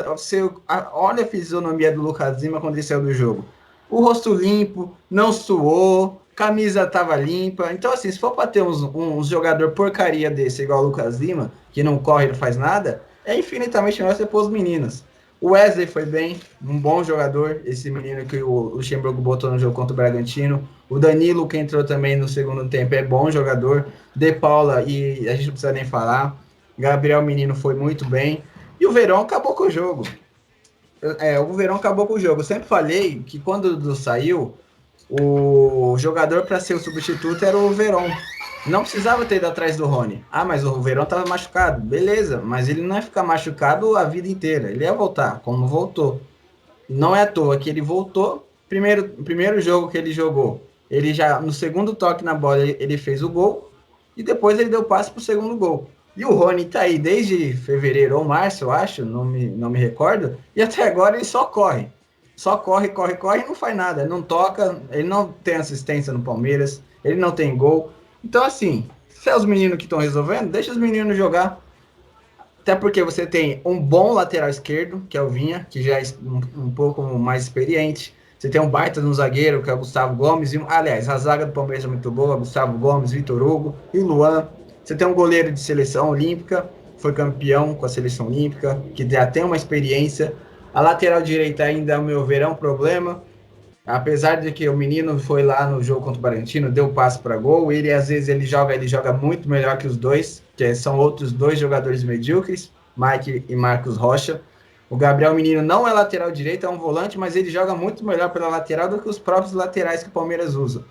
[SPEAKER 2] olha a fisionomia do Lucas Lima quando ele saiu do jogo. O rosto limpo, não suou, camisa tava limpa. Então, assim, se for para ter um jogador porcaria desse, igual o Lucas Lima, que não corre, não faz nada, é infinitamente melhor você pôr os meninos. O Wesley foi bem, um bom jogador, esse menino que o Luxemburgo botou no jogo contra o Bragantino. O Danilo, que entrou também no segundo tempo, é bom jogador. De Paula, e a gente não precisa nem falar. Gabriel Menino foi muito bem. E o Verón acabou com o jogo. O Verón acabou com o jogo. Eu sempre falei que quando o Dudu saiu, o jogador para ser o substituto era o Verón. Não precisava ter ido atrás do Rony. Mas o Verón estava machucado. Beleza, mas ele não ia ficar machucado a vida inteira. Ele ia voltar, como voltou. Não é à toa que ele voltou. Primeiro jogo que ele jogou, ele já, no segundo toque na bola, ele fez o gol. E depois ele deu passe para o segundo gol. E o Rony tá aí desde fevereiro ou março, eu acho, não me recordo. E até agora ele só corre. Só corre e não faz nada. Não toca, ele não tem assistência no Palmeiras, ele não tem gol. Então, assim, se é os meninos que estão resolvendo, deixa os meninos jogar. Até porque você tem um bom lateral esquerdo, que é o Vinha, que já é um pouco mais experiente. Você tem um baita no zagueiro, que é o Gustavo Gomes. Aliás, a zaga do Palmeiras é muito boa. Gustavo Gomes, Vitor Hugo e Luan. Você tem um goleiro de seleção olímpica, foi campeão com a seleção olímpica, que já tem uma experiência. A lateral direita ainda, ao meu ver, é um problema. Apesar de que o menino foi lá no jogo contra o Bragantino, deu passe para gol, às vezes ele joga muito melhor que os dois, que são outros dois jogadores medíocres, Mike e Marcos Rocha. O Gabriel Menino não é lateral direito, é um volante, mas ele joga muito melhor pela lateral do que os próprios laterais que o Palmeiras usa.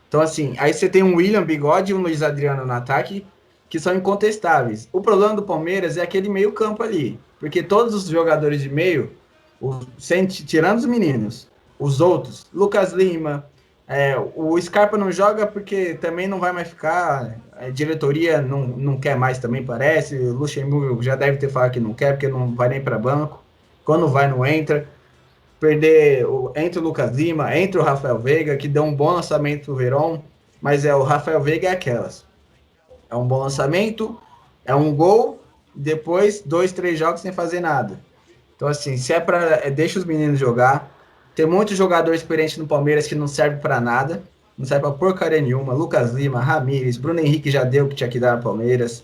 [SPEAKER 2] Então, assim, aí você tem um William Bigode e um Luiz Adriano no ataque, que são incontestáveis. O problema do Palmeiras é aquele meio campo ali, porque todos os jogadores de meio, tirando os meninos, os outros, Lucas Lima, o Scarpa não joga porque também não vai mais ficar, a diretoria não quer mais também, parece, o Luxemburgo já deve ter falado que não quer, porque não vai nem para banco, quando vai não entra, entra o Lucas Lima, entra o Rafael Veiga, que deu um bom lançamento pro Verón, mas o Rafael Veiga é aquelas, é um bom lançamento, é um gol, depois 2, 3 jogos sem fazer nada. Então assim, se deixa os meninos jogar. Tem muito jogador experiente no Palmeiras que não serve para nada, não serve para porcaria nenhuma. Lucas Lima, Ramires, Bruno Henrique já deu o que tinha que dar no Palmeiras.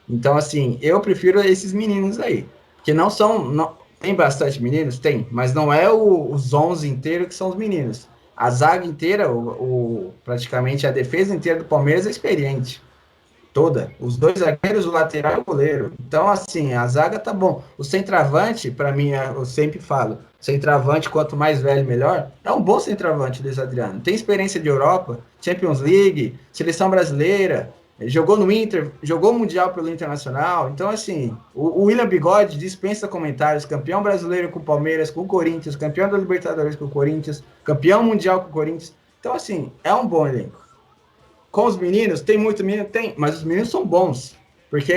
[SPEAKER 2] Então, assim, eu prefiro esses meninos aí. Que não são. Tem bastante meninos? Tem, mas não é os 11 inteiros que são os meninos. A zaga inteira, praticamente a defesa inteira do Palmeiras é experiente. Toda. Os dois zagueiros, o lateral e o goleiro. Então, assim, a zaga tá bom. O centroavante, para mim, eu sempre falo, centroavante, quanto mais velho, melhor. É um bom centroavante, Luiz Adriano. Tem experiência de Europa, Champions League, seleção brasileira, jogou no Inter, jogou Mundial pelo Internacional. Então, assim, o William Bigode dispensa comentários. Campeão brasileiro com o Palmeiras, com o Corinthians, campeão da Libertadores com o Corinthians, campeão mundial com o Corinthians. Então, assim, é um bom elenco. com os meninos, tem muito menino? Tem, mas os meninos são bons. Porque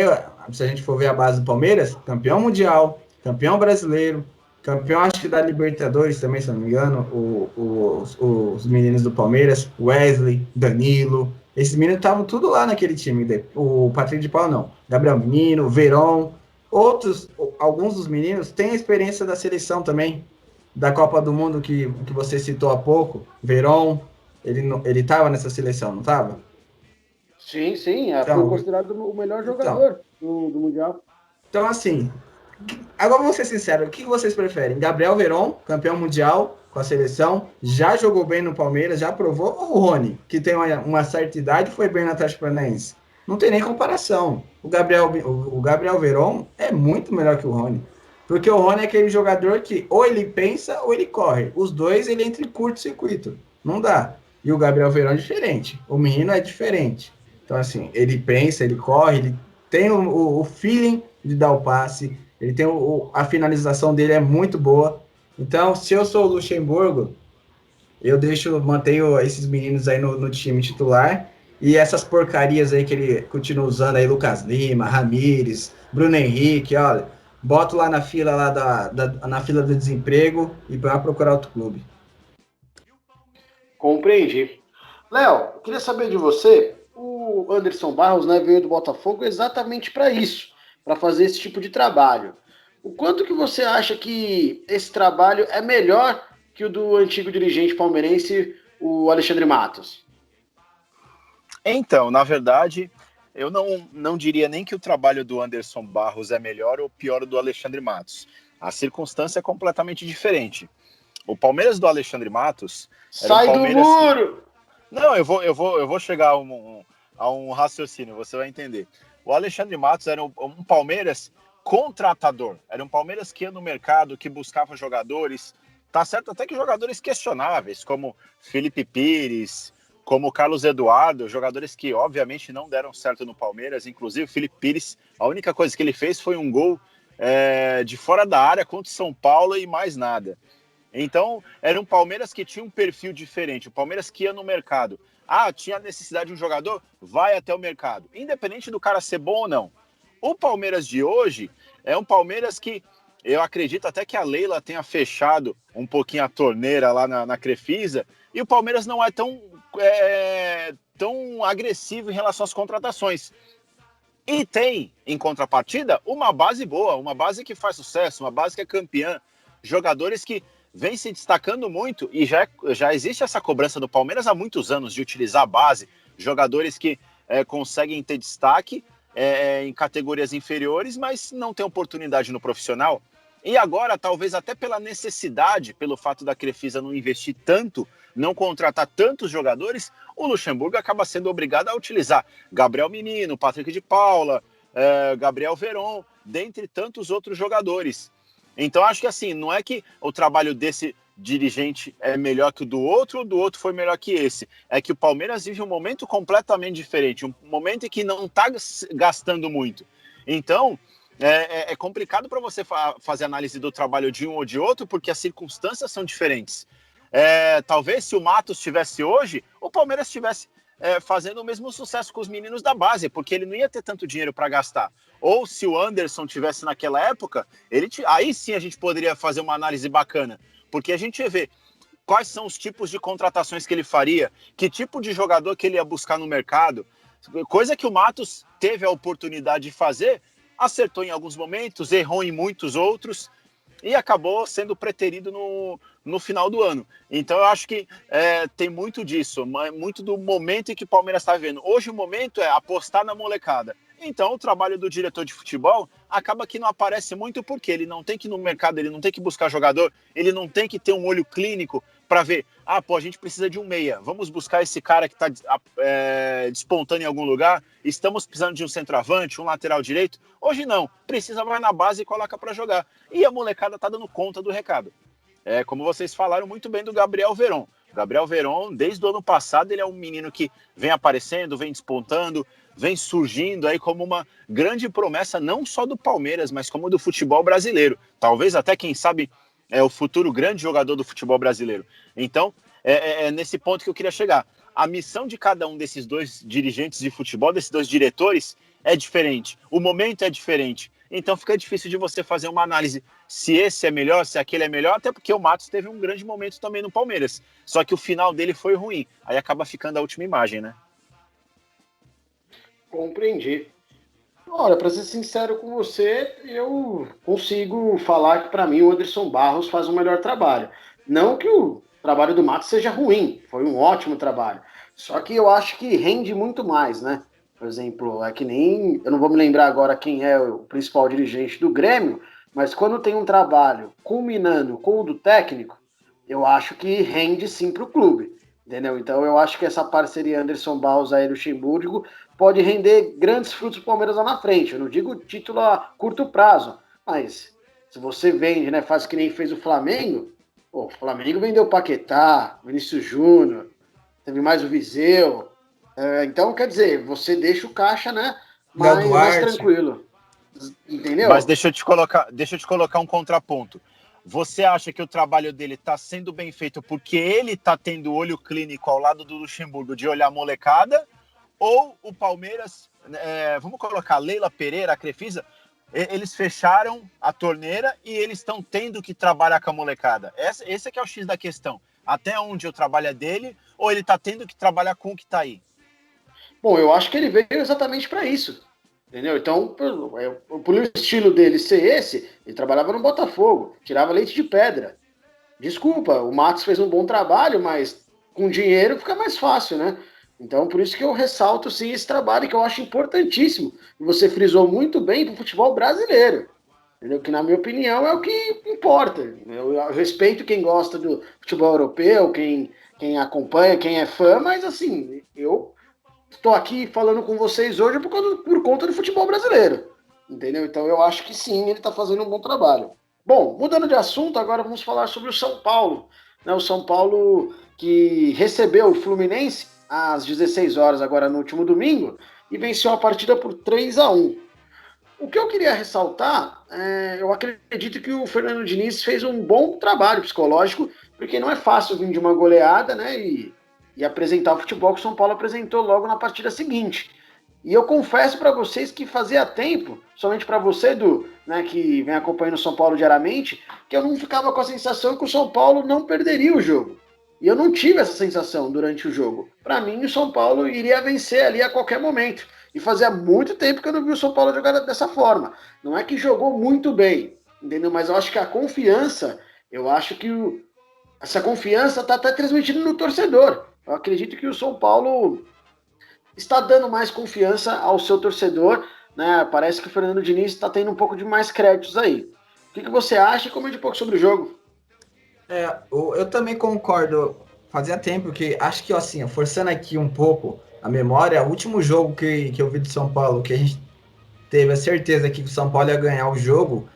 [SPEAKER 2] se a gente for ver a base do Palmeiras, campeão mundial, campeão brasileiro, campeão acho que da Libertadores também, se não me engano, os meninos do Palmeiras, Wesley, Danilo, esses meninos estavam tudo lá naquele time. O Patrick de Paula não, Gabriel Menino, Verón, alguns dos meninos têm a experiência da seleção também, da Copa do Mundo que você citou há pouco, Verón, ele estava nessa seleção, não estava?
[SPEAKER 1] Sim,
[SPEAKER 2] Então,
[SPEAKER 1] foi considerado o melhor jogador do Mundial.
[SPEAKER 2] Então, assim, agora vou ser sincero, o que vocês preferem? Gabriel Verón, campeão mundial com a seleção, já jogou bem no Palmeiras, já provou, ou o Rony, que tem uma certa idade, foi bem no Atlético Paranaense? Não tem nem comparação. O Gabriel Verón é muito melhor que o Rony. Porque o Rony é aquele jogador que ou ele pensa ou ele corre. Os dois, ele entra em curto-circuito. Não dá. E o Gabriel Verón é diferente. O menino é diferente. Então, assim, ele pensa, ele corre, ele tem o feeling de dar o passe, ele tem a finalização dele é muito boa. Então, se eu sou o Luxemburgo, eu mantenho esses meninos aí no time titular, e essas porcarias aí que ele continua usando aí, Lucas Lima, Ramires, Bruno Henrique, olha, boto lá na fila na fila do desemprego e para procurar outro clube.
[SPEAKER 1] Compreendi. Léo, eu queria saber de você, o Anderson Barros, né, veio do Botafogo exatamente para isso, para fazer esse tipo de trabalho. O quanto que você acha que esse trabalho é melhor que o do antigo dirigente palmeirense, o Alexandre Matos?
[SPEAKER 3] Então, na verdade, eu não diria nem que o trabalho do Anderson Barros é melhor ou pior do Alexandre Matos. A circunstância é completamente diferente. O Palmeiras do Alexandre Matos...
[SPEAKER 1] Sai do muro!
[SPEAKER 3] Não, eu vou chegar a um raciocínio, você vai entender. O Alexandre Matos era um Palmeiras contratador. Era um Palmeiras que ia no mercado, que buscava jogadores. Tá certo até que jogadores questionáveis, como Felipe Pires, como Carlos Eduardo, jogadores que obviamente não deram certo no Palmeiras. Inclusive o Felipe Pires, a única coisa que ele fez foi um gol de fora da área contra o São Paulo e mais nada. Então, era um Palmeiras que tinha um perfil diferente, o Palmeiras que ia no mercado. Ah, tinha necessidade de um jogador? Vai até o mercado, independente do cara ser bom ou não. O Palmeiras de hoje é um Palmeiras que, eu acredito até que a Leila tenha fechado um pouquinho a torneira lá na Crefisa, e o Palmeiras não é tão agressivo em relação às contratações. E tem, em contrapartida, uma base boa, uma base que faz sucesso, uma base que é campeã, jogadores que vem se destacando muito, e já existe essa cobrança do Palmeiras há muitos anos de utilizar a base, jogadores que conseguem ter destaque em categorias inferiores, mas não tem oportunidade no profissional. E agora, talvez até pela necessidade, pelo fato da Crefisa não investir tanto, não contratar tantos jogadores, o Luxemburgo acaba sendo obrigado a utilizar Gabriel Menino, Patrick de Paula, Gabriel Verón, dentre tantos outros jogadores. Então, acho que assim, não é que o trabalho desse dirigente é melhor que o do outro foi melhor que esse. É que o Palmeiras vive um momento completamente diferente, um momento em que não está gastando muito. Então, é complicado para você fazer análise do trabalho de um ou de outro, porque as circunstâncias são diferentes. Talvez se o Matos estivesse hoje, o Palmeiras estivesse fazendo o mesmo sucesso com os meninos da base, porque ele não ia ter tanto dinheiro para gastar. Ou se o Anderson tivesse naquela época, aí sim a gente poderia fazer uma análise bacana, porque a gente ia ver quais são os tipos de contratações que ele faria, que tipo de jogador que ele ia buscar no mercado, coisa que o Matos teve a oportunidade de fazer, acertou em alguns momentos, errou em muitos outros, e acabou sendo preterido no final do ano. Então eu acho que tem muito disso, muito do momento em que o Palmeiras está vivendo. Hoje o momento é apostar na molecada. Então o trabalho do diretor de futebol acaba que não aparece muito, porque ele não tem que ir no mercado, ele não tem que buscar jogador, ele não tem que ter um olho clínico para ver, a gente precisa de um meia, vamos buscar esse cara que está despontando em algum lugar, estamos precisando de um centroavante, um lateral direito. Hoje não, precisa, vai na base e coloca para jogar. E a molecada está dando conta do recado. Como vocês falaram muito bem do Gabriel Verón. Gabriel Verón, desde o ano passado, ele é um menino que vem aparecendo, vem despontando, vem surgindo aí como uma grande promessa, não só do Palmeiras, mas como do futebol brasileiro. Talvez até, quem sabe, o futuro grande jogador do futebol brasileiro. Então, é nesse ponto que eu queria chegar. A missão de cada um desses dois dirigentes de futebol, desses dois diretores, é diferente. O momento é diferente. Então fica difícil de você fazer uma análise se esse é melhor, se aquele é melhor, até porque o Matos teve um grande momento também no Palmeiras. Só que o final dele foi ruim. Aí acaba ficando a última imagem, né?
[SPEAKER 1] Compreendi. Olha, para ser sincero com você, eu consigo falar que para mim o Anderson Barros faz um melhor trabalho. Não que o trabalho do Matos seja ruim, foi um ótimo trabalho. Só que eu acho que rende muito mais, né? Por exemplo, é que nem. Eu não vou me lembrar agora quem é o principal dirigente do Grêmio, mas quando tem um trabalho culminando com o do técnico, eu acho que rende sim para o clube. Entendeu? Então eu acho que essa parceria Anderson Barros aí Luxemburgo pode render grandes frutos para o Palmeiras lá na frente. Eu não digo título a curto prazo, mas se você vende, né, faz que nem fez o Flamengo, pô, o Flamengo vendeu o Paquetá, Vinícius Júnior, teve mais o Viseu. Então, quer dizer, você deixa o caixa, né, mais tranquilo. Entendeu?
[SPEAKER 3] Mas deixa eu te colocar um contraponto. Você acha que o trabalho dele está sendo bem feito porque ele está tendo olho clínico ao lado do Luxemburgo de olhar a molecada? Ou o Palmeiras, vamos colocar Leila Pereira, a Crefisa, eles fecharam a torneira e eles estão tendo que trabalhar com a molecada? Esse é que é o X da questão. Até onde o trabalho é dele ou ele está tendo que trabalhar com o que está aí?
[SPEAKER 1] Bom, eu acho que ele veio exatamente para isso. Entendeu? Então, por o estilo dele ser esse, ele trabalhava no Botafogo, tirava leite de pedra. Desculpa, o Matos fez um bom trabalho, mas com dinheiro fica mais fácil, né? Então, por isso que eu ressalto, sim, esse trabalho que eu acho importantíssimo. E você frisou muito bem para o futebol brasileiro. Entendeu? Que, na minha opinião, é o que importa. Eu respeito quem gosta do futebol europeu, quem acompanha, quem é fã, mas, assim, eu estou aqui falando com vocês hoje por conta do futebol brasileiro. Entendeu? Então, eu acho que, sim, ele está fazendo um bom trabalho. Bom, mudando de assunto, agora vamos falar sobre o São Paulo. Né? O São Paulo que recebeu o Fluminense às 16 horas, agora no último domingo, e venceu a partida por 3-1. O que eu queria ressaltar, eu acredito que o Fernando Diniz fez um bom trabalho psicológico, porque não é fácil vir de uma goleada, né, e apresentar o futebol que o São Paulo apresentou logo na partida seguinte. E eu confesso para vocês que fazia tempo, somente para você, Edu, né, que vem acompanhando o São Paulo diariamente, que eu não ficava com a sensação que o São Paulo não perderia o jogo. E eu não tive essa sensação durante o jogo. Para mim, o São Paulo iria vencer ali a qualquer momento. E fazia muito tempo que eu não vi o São Paulo jogar dessa forma. Não é que jogou muito bem, entendeu? Mas eu acho que a confiança, eu acho que essa confiança está até transmitida no torcedor. Eu acredito que o São Paulo está dando mais confiança ao seu torcedor, né? Parece que o Fernando Diniz está tendo um pouco de mais créditos aí. O que você acha? Comente um pouco sobre o jogo.
[SPEAKER 2] Eu também concordo. Fazia tempo que, acho que assim, forçando aqui um pouco a memória, o último jogo que eu vi do São Paulo, que a gente teve a certeza que o São Paulo ia ganhar o jogo,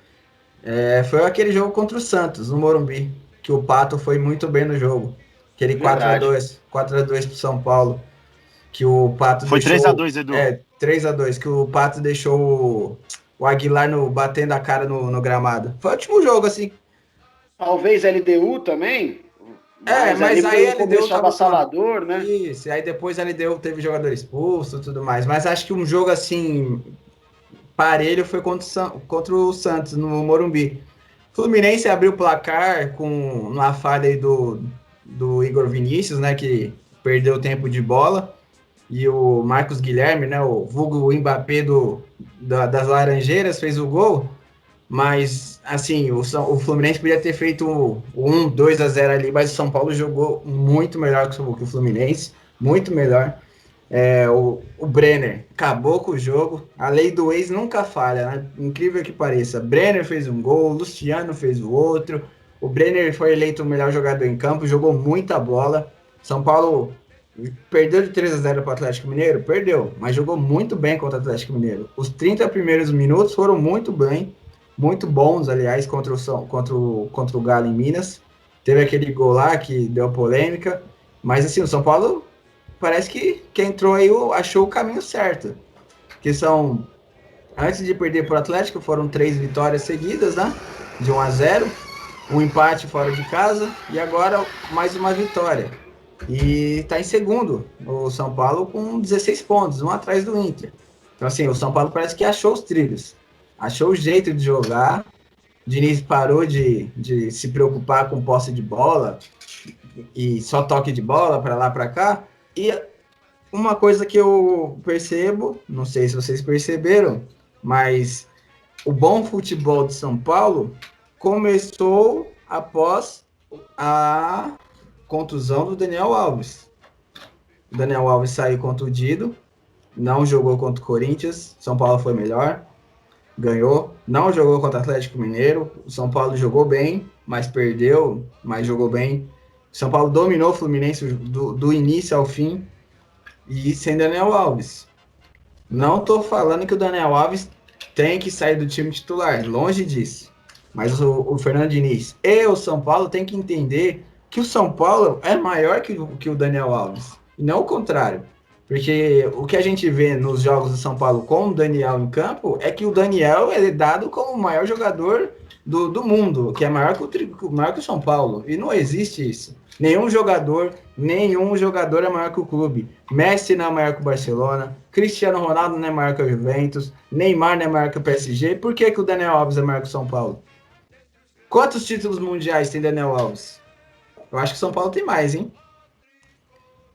[SPEAKER 2] foi aquele jogo contra o Santos, no Morumbi, que o Pato foi muito bem no jogo. Aquele 4-2 pro São Paulo, que o Pato
[SPEAKER 3] foi
[SPEAKER 2] deixou...
[SPEAKER 3] 3-2, Edu.
[SPEAKER 2] 3-2, que o Pato deixou o Aguilar batendo a cara no gramado. Foi o último jogo, assim.
[SPEAKER 1] Talvez LDU também.
[SPEAKER 2] Mas aí a LDU tava
[SPEAKER 1] avassalador, né?
[SPEAKER 2] Isso, aí depois a LDU teve jogador expulso e tudo mais. Mas acho que um jogo assim, parelho, foi contra o Santos, no Morumbi. Fluminense abriu o placar com uma falha aí do Igor Vinícius, né, que perdeu o tempo de bola. E o Marcos Guilherme, né, o vulgo Mbappé das Laranjeiras, fez o gol. Mas, assim, o Fluminense podia ter feito 2-0 ali, mas o São Paulo jogou muito melhor que o Fluminense, muito melhor. O Brenner acabou com o jogo, a lei do ex nunca falha, né? Incrível que pareça. Brenner fez um gol, Luciano fez o outro, o Brenner foi eleito o melhor jogador em campo, jogou muita bola. São Paulo perdeu de 3-0 para o Atlético Mineiro? Perdeu, mas jogou muito bem contra o Atlético Mineiro. Os 30 primeiros minutos foram muito bons, aliás, contra o Galo em Minas. Teve aquele gol lá que deu polêmica, mas assim, o São Paulo parece que entrou aí, achou o caminho certo. Que antes de perder para o Atlético, foram 3 vitórias seguidas, né? De 1-0, um empate fora de casa, e agora mais uma vitória. e está em segundo. O São Paulo com 16 pontos, um atrás do Inter. Então, assim, o São Paulo parece que achou os trilhos. Achou o jeito de jogar. O Diniz parou de se preocupar com posse de bola e só toque de bola para lá, para cá. E uma coisa que eu percebo, não sei se vocês perceberam, mas o bom futebol de São Paulo começou após a contusão do Daniel Alves. O Daniel Alves saiu contundido, não jogou contra o Corinthians, São Paulo foi melhor, ganhou, não jogou contra o Atlético Mineiro, o São Paulo jogou bem, mas perdeu, mas jogou bem. O São Paulo dominou o Fluminense do início ao fim, e sem Daniel Alves. Não estou falando que o Daniel Alves tem que sair do time titular, longe disso. Mas o Fernando Diniz e o São Paulo tem que entender que o São Paulo é maior que o Daniel Alves. E não o contrário. Porque o que a gente vê nos jogos do São Paulo com o Daniel em campo é que o Daniel é dado como o maior jogador do mundo, que é maior que o São Paulo. E não existe isso. Nenhum jogador é maior que o clube. Messi não é maior que o Barcelona, Cristiano Ronaldo não é maior que o Juventus, Neymar não é maior que o PSG. Por que o Daniel Alves é maior que o São Paulo? Quantos títulos mundiais tem Daniel Alves? Eu acho que o São Paulo tem mais, hein?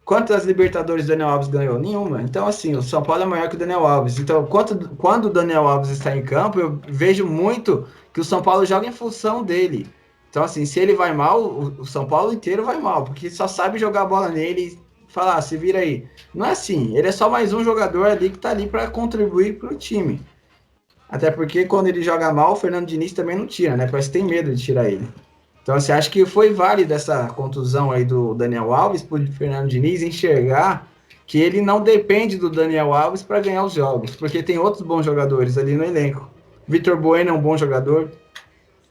[SPEAKER 2] Quantas Libertadores o Daniel Alves ganhou? Nenhuma. Então, assim, o São Paulo é maior que o Daniel Alves. Então, quando o Daniel Alves está em campo, eu vejo muito que o São Paulo joga em função dele. Então, assim, se ele vai mal, o São Paulo inteiro vai mal, porque só sabe jogar a bola nele e falar, se vira aí. Não é assim, ele é só mais um jogador ali que tá ali para contribuir para o time. Até porque quando ele joga mal, o Fernando Diniz também não tira, né? Parece que tem medo de tirar ele. Então, você acha que foi válida essa contusão aí do Daniel Alves para o Fernando Diniz enxergar que ele não depende do Daniel Alves para ganhar os jogos, porque tem outros bons jogadores ali no elenco. Vitor Bueno é um bom jogador,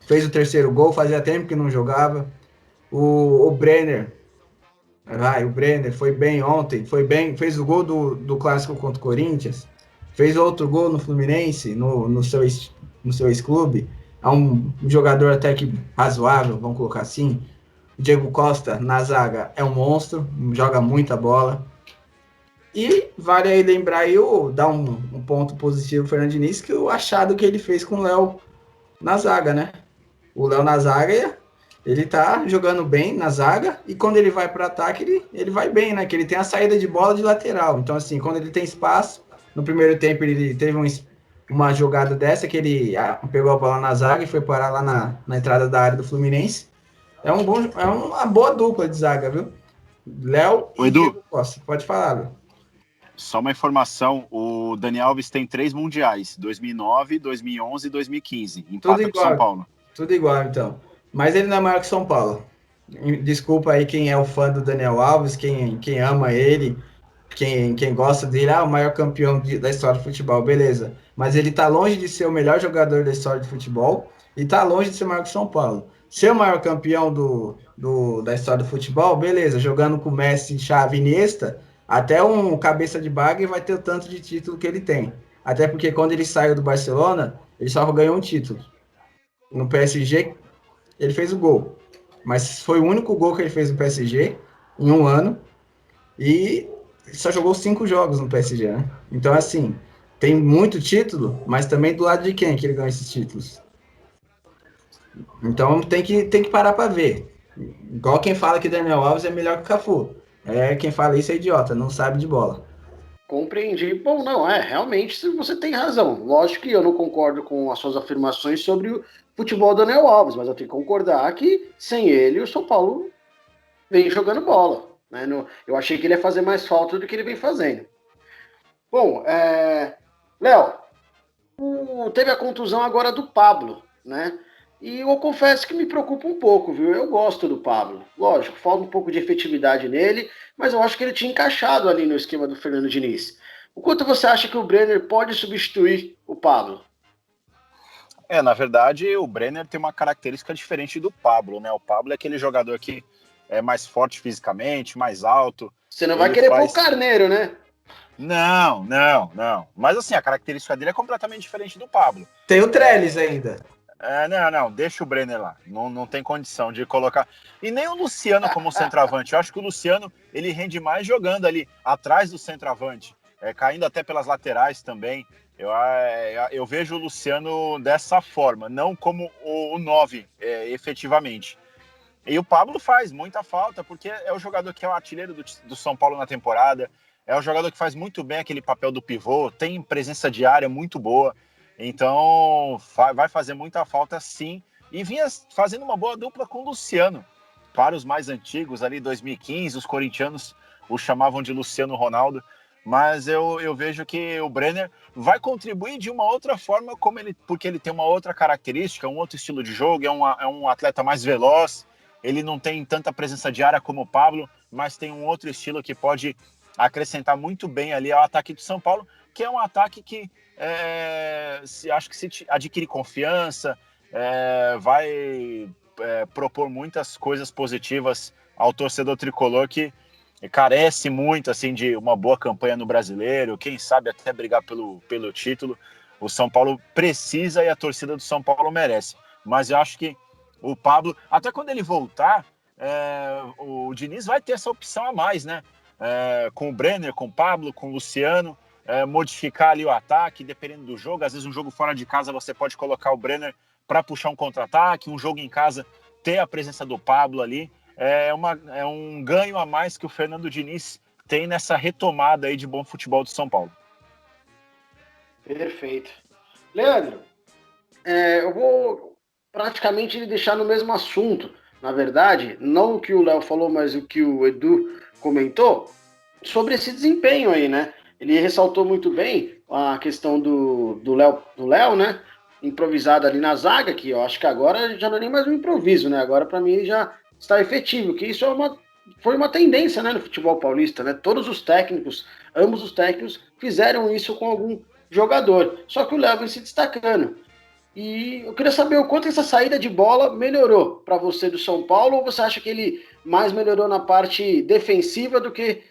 [SPEAKER 2] fez o terceiro gol, fazia tempo que não jogava. O Brenner, o Brenner foi bem ontem, foi bem, fez o gol do clássico contra o Corinthians, fez outro gol no Fluminense, no seu ex-clube. É um jogador até que razoável, vamos colocar assim. O Diego Costa, na zaga, é um monstro, joga muita bola. E vale aí lembrar e dar um ponto positivo pro Fernando Diniz, que o achado que ele fez com o Léo na zaga, né? O Léo na zaga, ele tá jogando bem na zaga, e quando ele vai para ataque, ele vai bem, né? Que ele tem a saída de bola de lateral. Então, assim, quando ele tem espaço, no primeiro tempo ele teve uma jogada dessa, que ele pegou a bola na zaga e foi parar lá na entrada da área do Fluminense. É uma boa dupla de zaga, viu? Léo e Diego Costa. Pode falar, Léo.
[SPEAKER 3] Só uma informação, o Daniel Alves tem 3 mundiais, 2009, 2011 e 2015, empata com São Paulo.
[SPEAKER 2] Tudo igual, então. Mas ele não é maior que São Paulo. Desculpa aí quem é o fã do Daniel Alves, quem ama ele, quem gosta dele, o maior campeão da história do futebol, beleza. Mas ele tá longe de ser o melhor jogador da história do futebol e tá longe de ser maior que São Paulo. Ser o maior campeão da história do futebol, beleza, jogando com Messi, Xavi, Iniesta, até um cabeça de bagre vai ter o tanto de título que ele tem. Até porque quando ele saiu do Barcelona, ele só ganhou um título. No PSG, ele fez o gol. Mas foi o único gol que ele fez no PSG em um ano. E só jogou 5 jogos no PSG, né? Então, assim, tem muito título, mas também do lado de quem que ele ganha esses títulos? Então tem que parar para ver. Igual quem fala que Daniel Alves é melhor que o Cafu. Quem fala isso é idiota, não sabe de bola.
[SPEAKER 1] Compreendi. Bom, não, realmente você tem razão. Lógico que eu não concordo com as suas afirmações sobre o futebol do Daniel Alves, mas eu tenho que concordar que sem ele o São Paulo vem jogando bola. Né? Eu achei que ele ia fazer mais falta do que ele vem fazendo. Bom, Léo, teve a contusão agora do Pablo, né? E eu confesso que me preocupa um pouco, viu? Eu gosto do Pablo. Lógico, falta um pouco de efetividade nele, mas eu acho que ele tinha encaixado ali no esquema do Fernando Diniz. O quanto você acha que o Brenner pode substituir o Pablo?
[SPEAKER 3] Na verdade, o Brenner tem uma característica diferente do Pablo, né? O Pablo é aquele jogador que é mais forte fisicamente, mais alto.
[SPEAKER 1] Você não vai querer pôr o Carneiro, né?
[SPEAKER 3] Não. Mas assim, a característica dele é completamente diferente do Pablo.
[SPEAKER 2] Tem o Trellis ainda.
[SPEAKER 3] Não, deixa o Brenner lá. Não tem condição de colocar. E nem o Luciano como centroavante. Eu acho que o Luciano ele rende mais jogando ali atrás do centroavante, caindo até pelas laterais também. Eu vejo o Luciano dessa forma, não como o 9, efetivamente. E o Pablo faz muita falta, porque é o jogador que é o artilheiro do São Paulo na temporada, é o jogador que faz muito bem aquele papel do pivô, tem presença de área muito boa. Então, vai fazer muita falta, sim. E vinha fazendo uma boa dupla com o Luciano. Para os mais antigos, ali 2015, os corintianos o chamavam de Luciano Ronaldo. Mas eu vejo que o Brenner vai contribuir de uma outra forma, porque ele tem uma outra característica, um outro estilo de jogo, é um atleta mais veloz. Ele não tem tanta presença de área como o Pablo, mas tem um outro estilo que pode acrescentar muito bem ali ao ataque do São Paulo, que é um ataque que acho que se adquire confiança, vai propor muitas coisas positivas ao torcedor tricolor, que carece muito assim, de uma boa campanha no Brasileiro, quem sabe até brigar pelo título. O São Paulo precisa e a torcida do São Paulo merece. Mas eu acho que o Pablo, até quando ele voltar, o Diniz vai ter essa opção a mais, né? Com o Brenner, com o Pablo, com o Luciano, modificar ali o ataque, dependendo do jogo. Às vezes um jogo fora de casa você pode colocar o Brenner para puxar um contra-ataque, um jogo em casa ter a presença do Pablo ali. É um ganho a mais que o Fernando Diniz tem nessa retomada aí de bom futebol do São Paulo.
[SPEAKER 1] Perfeito. Leandro, eu vou praticamente deixar no mesmo assunto. Na verdade, não o que o Léo falou, mas o que o Edu comentou sobre esse desempenho aí, né? Ele ressaltou muito bem a questão do Léo, né? Improvisado ali na zaga, que eu acho que agora já não é nem mais um improviso, né? Agora, para mim, já está efetivo, que isso foi uma tendência, né, no futebol paulista, né? Ambos os técnicos fizeram isso com algum jogador. Só que o Léo vem se destacando. E eu queria saber o quanto essa saída de bola melhorou para você do São Paulo, ou você acha que ele mais melhorou na parte defensiva do que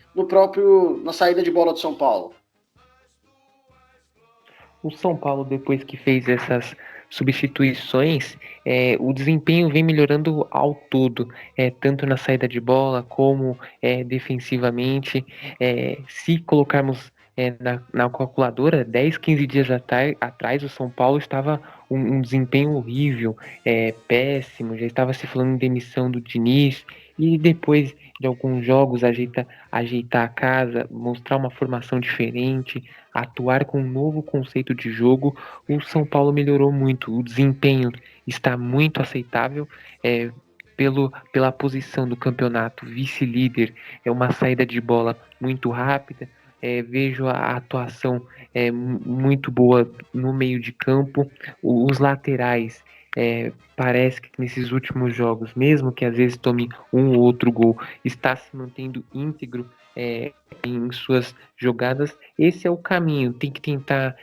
[SPEAKER 1] na saída de bola do São Paulo?
[SPEAKER 4] O São Paulo, depois que fez essas substituições, o desempenho vem melhorando ao todo, tanto na saída de bola como defensivamente. Se colocarmos na calculadora, 10, 15 dias atrás, o São Paulo estava um desempenho horrível, péssimo, já estava se falando em demissão do Diniz, e depois de alguns jogos ajeitar a casa, mostrar uma formação diferente, atuar com um novo conceito de jogo, o São Paulo melhorou muito. O desempenho está muito aceitável. Pela posição do campeonato, vice-líder, é uma saída de bola muito rápida. Vejo a atuação muito boa no meio de campo. Os laterais, parece que nesses últimos jogos, mesmo que às vezes tome um ou outro gol, está se mantendo íntegro em suas jogadas. Esse é o caminho. Tem que tentar,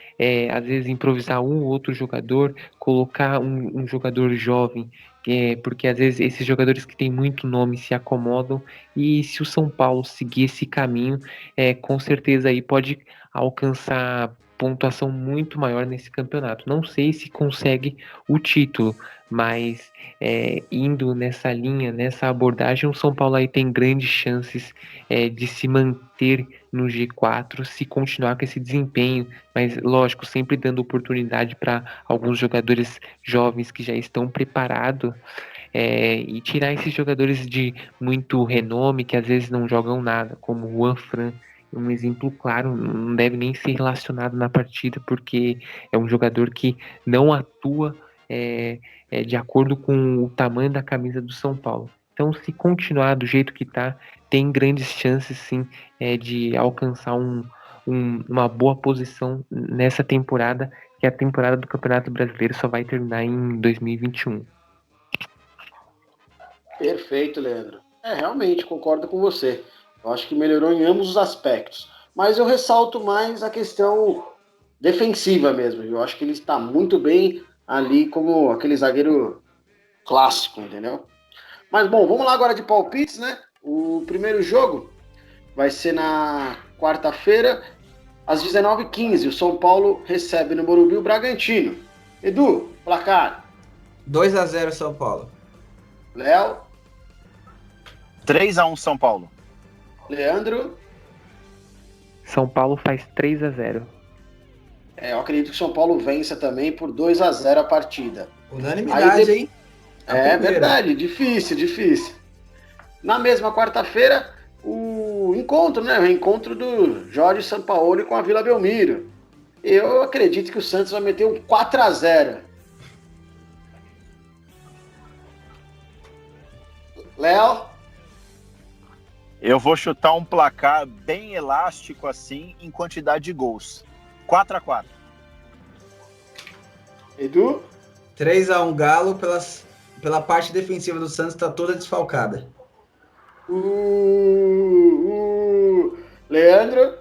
[SPEAKER 4] às vezes, improvisar um ou outro jogador, colocar um jogador jovem, porque às vezes esses jogadores que têm muito nome se acomodam. E se o São Paulo seguir esse caminho, com certeza aí pode alcançar pontuação muito maior nesse campeonato. Não sei se consegue o título, mas indo nessa linha, nessa abordagem, o São Paulo aí tem grandes chances de se manter no G4 se continuar com esse desempenho, mas lógico, sempre dando oportunidade para alguns jogadores jovens que já estão preparados, e tirar esses jogadores de muito renome que às vezes não jogam nada, como o Juan Fran. Um exemplo claro, não deve nem ser relacionado na partida, porque é um jogador que não atua de acordo com o tamanho da camisa do São Paulo. Então, se continuar do jeito que está, tem grandes chances, sim, de alcançar uma boa posição nessa temporada, que a temporada do Campeonato Brasileiro só vai terminar em 2021.
[SPEAKER 1] Perfeito, Leandro. Realmente, concordo com você. Eu acho que melhorou em ambos os aspectos. Mas eu ressalto mais a questão defensiva mesmo. Eu acho que ele está muito bem ali como aquele zagueiro clássico, entendeu? Mas bom, vamos lá agora de palpites, né? O primeiro jogo vai ser na quarta-feira, às 19h15. O São Paulo recebe no Morumbi o Bragantino. Edu, placar.
[SPEAKER 2] 2-0 São Paulo.
[SPEAKER 1] Léo,
[SPEAKER 3] 3-1 São Paulo.
[SPEAKER 1] Leandro.
[SPEAKER 4] São Paulo faz 3-0.
[SPEAKER 1] Eu acredito que o São Paulo vença também por 2-0 a partida.
[SPEAKER 2] Unanimidade, hein? A
[SPEAKER 1] É
[SPEAKER 2] primeira.
[SPEAKER 1] verdade, difícil. Na mesma quarta-feira, o encontro, né? O encontro do Jorge Sampaoli com a Vila Belmiro. Eu acredito que o Santos vai meter um 4-0. Léo,
[SPEAKER 3] Eu vou chutar um placar bem elástico assim, em quantidade de gols. 4-4.
[SPEAKER 1] Edu,
[SPEAKER 2] 3-1 Galo, pela parte defensiva do Santos, tá toda desfalcada.
[SPEAKER 1] Leandro,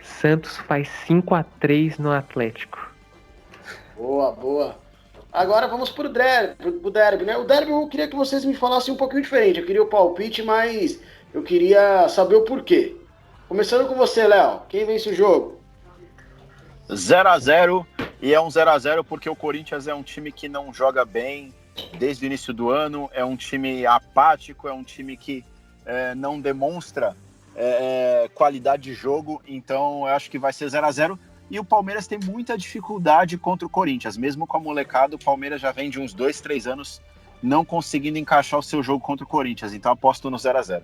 [SPEAKER 4] Santos faz 5-3 no Atlético.
[SPEAKER 1] boa. Agora vamos pro derby, né? O derby eu queria que vocês me falassem um pouquinho diferente. Eu queria o palpite, mas eu queria saber o porquê. Começando com você, Léo. Quem vence o jogo?
[SPEAKER 3] 0-0, e é um 0-0 porque o Corinthians é um time que não joga bem desde o início do ano, é um time apático, é um time que não demonstra qualidade de jogo, então eu acho que vai ser 0-0. E o Palmeiras tem muita dificuldade contra o Corinthians, mesmo com a molecada, o Palmeiras já vem de uns 2-3 anos não conseguindo encaixar o seu jogo contra o Corinthians, então aposto no 0-0.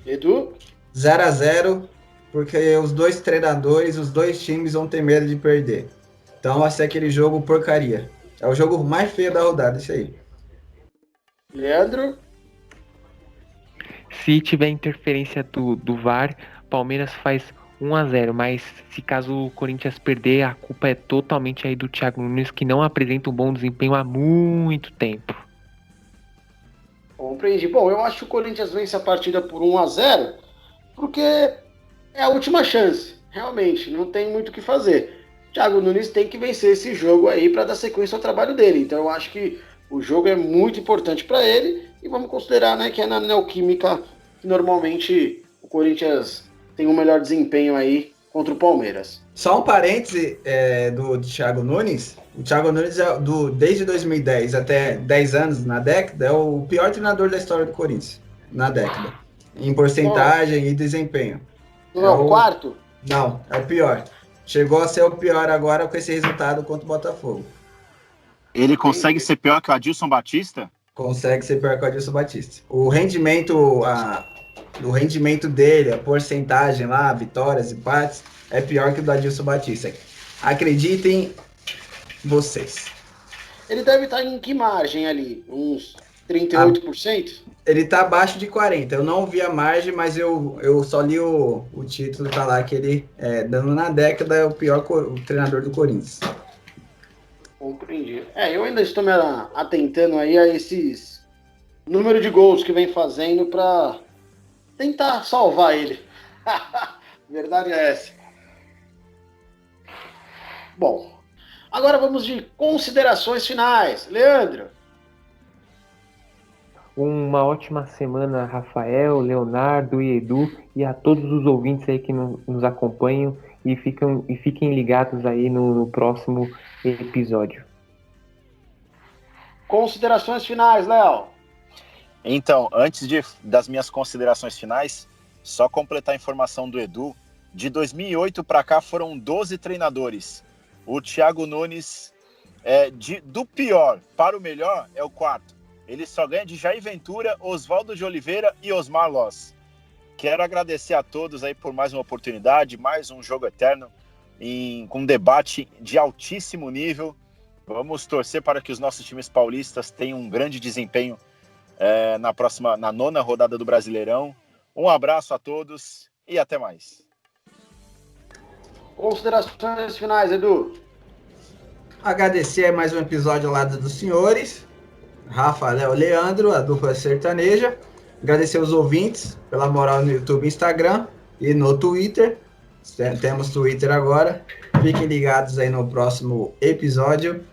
[SPEAKER 1] Edu?
[SPEAKER 2] 0-0, porque os dois treinadores, os dois times vão ter medo de perder. Então vai ser aquele jogo porcaria. É o jogo mais feio da rodada, isso aí.
[SPEAKER 1] Leandro?
[SPEAKER 4] Se tiver interferência do VAR, Palmeiras faz 1-0, mas se caso o Corinthians perder, a culpa é totalmente aí do Thiago Nunes, que não apresenta um bom desempenho há muito tempo.
[SPEAKER 1] Compreendi. Bom, eu acho que o Corinthians vence a partida por 1-0, porque é a última chance. Realmente, não tem muito o que fazer. Thiago Nunes tem que vencer esse jogo aí para dar sequência ao trabalho dele. Então eu acho que o jogo é muito importante para ele e vamos considerar, né, que é na Neoquímica que normalmente o Corinthians tem um melhor desempenho aí contra o Palmeiras.
[SPEAKER 2] Só um parêntese do Thiago Nunes. O Thiago Nunes, desde 2010 até 10 anos na década, é o pior treinador da história do Corinthians, na década. Em porcentagem e desempenho.
[SPEAKER 1] Não é o quarto?
[SPEAKER 2] Não, é o pior. Chegou a ser o pior agora com esse resultado contra o Botafogo.
[SPEAKER 3] Ele consegue ser pior que o Adilson Batista?
[SPEAKER 2] Consegue ser pior que o Adilson Batista. O rendimento dele, a porcentagem lá, vitórias, empates, é pior que o do Adilson Batista. Acreditem vocês.
[SPEAKER 1] Ele deve estar em que margem ali? Uns 38%?
[SPEAKER 2] Ele tá abaixo de 40%. Eu não vi a margem, mas eu só li o título, tá lá que ele, dando na década, é o pior treinador do Corinthians.
[SPEAKER 1] Compreendi. Eu ainda estou me atentando aí a esses número de gols que vem fazendo para tentar salvar ele. Verdade é essa. Bom, agora vamos de considerações finais. Leandro.
[SPEAKER 4] Uma ótima semana, Rafael, Leonardo e Edu, e a todos os ouvintes aí que nos acompanham e fiquem ligados aí no próximo episódio.
[SPEAKER 1] Considerações finais, Léo.
[SPEAKER 3] Então, antes das minhas considerações finais, só completar a informação do Edu. De 2008 para cá foram 12 treinadores. O Thiago Nunes, do pior para o melhor, é o quarto. Ele só ganha de Jair Ventura, Oswaldo de Oliveira e Osmar Loz. Quero agradecer a todos aí por mais uma oportunidade, mais um jogo eterno, com um debate de altíssimo nível. Vamos torcer para que os nossos times paulistas tenham um grande desempenho na 9ª rodada do Brasileirão. Um abraço a todos e até mais.
[SPEAKER 1] Considerações finais, Edu.
[SPEAKER 2] Agradecer mais um episódio ao lado dos senhores, Rafa, Léo, Leandro, a dupla sertaneja. Agradecer os ouvintes pela moral no YouTube e Instagram e no Twitter. Temos Twitter agora. Fiquem ligados aí no próximo episódio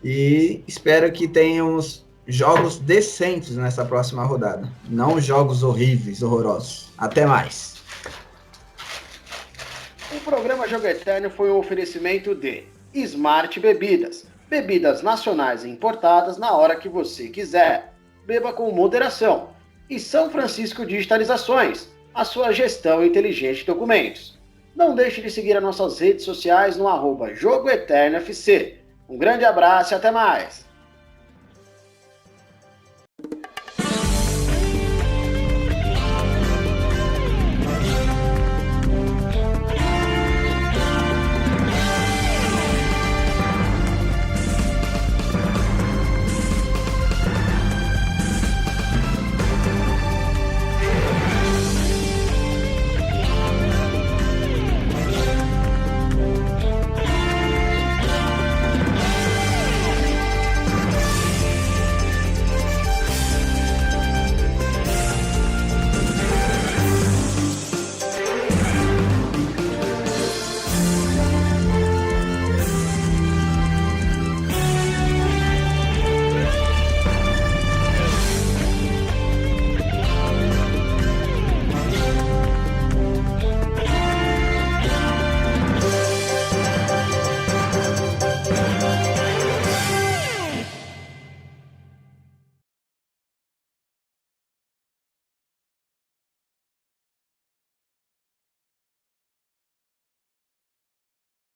[SPEAKER 2] e espero que tenhamos jogos decentes nessa próxima rodada. Não jogos horríveis, horrorosos. Até mais.
[SPEAKER 1] O programa Jogo Eterno foi um oferecimento de Smart Bebidas, Bebidas nacionais e importadas na hora que você quiser. Beba com moderação. E São Francisco Digitalizações, a sua gestão inteligente de documentos. Não deixe de seguir as nossas redes sociais no @JogoEternoFC. Um grande abraço e até mais!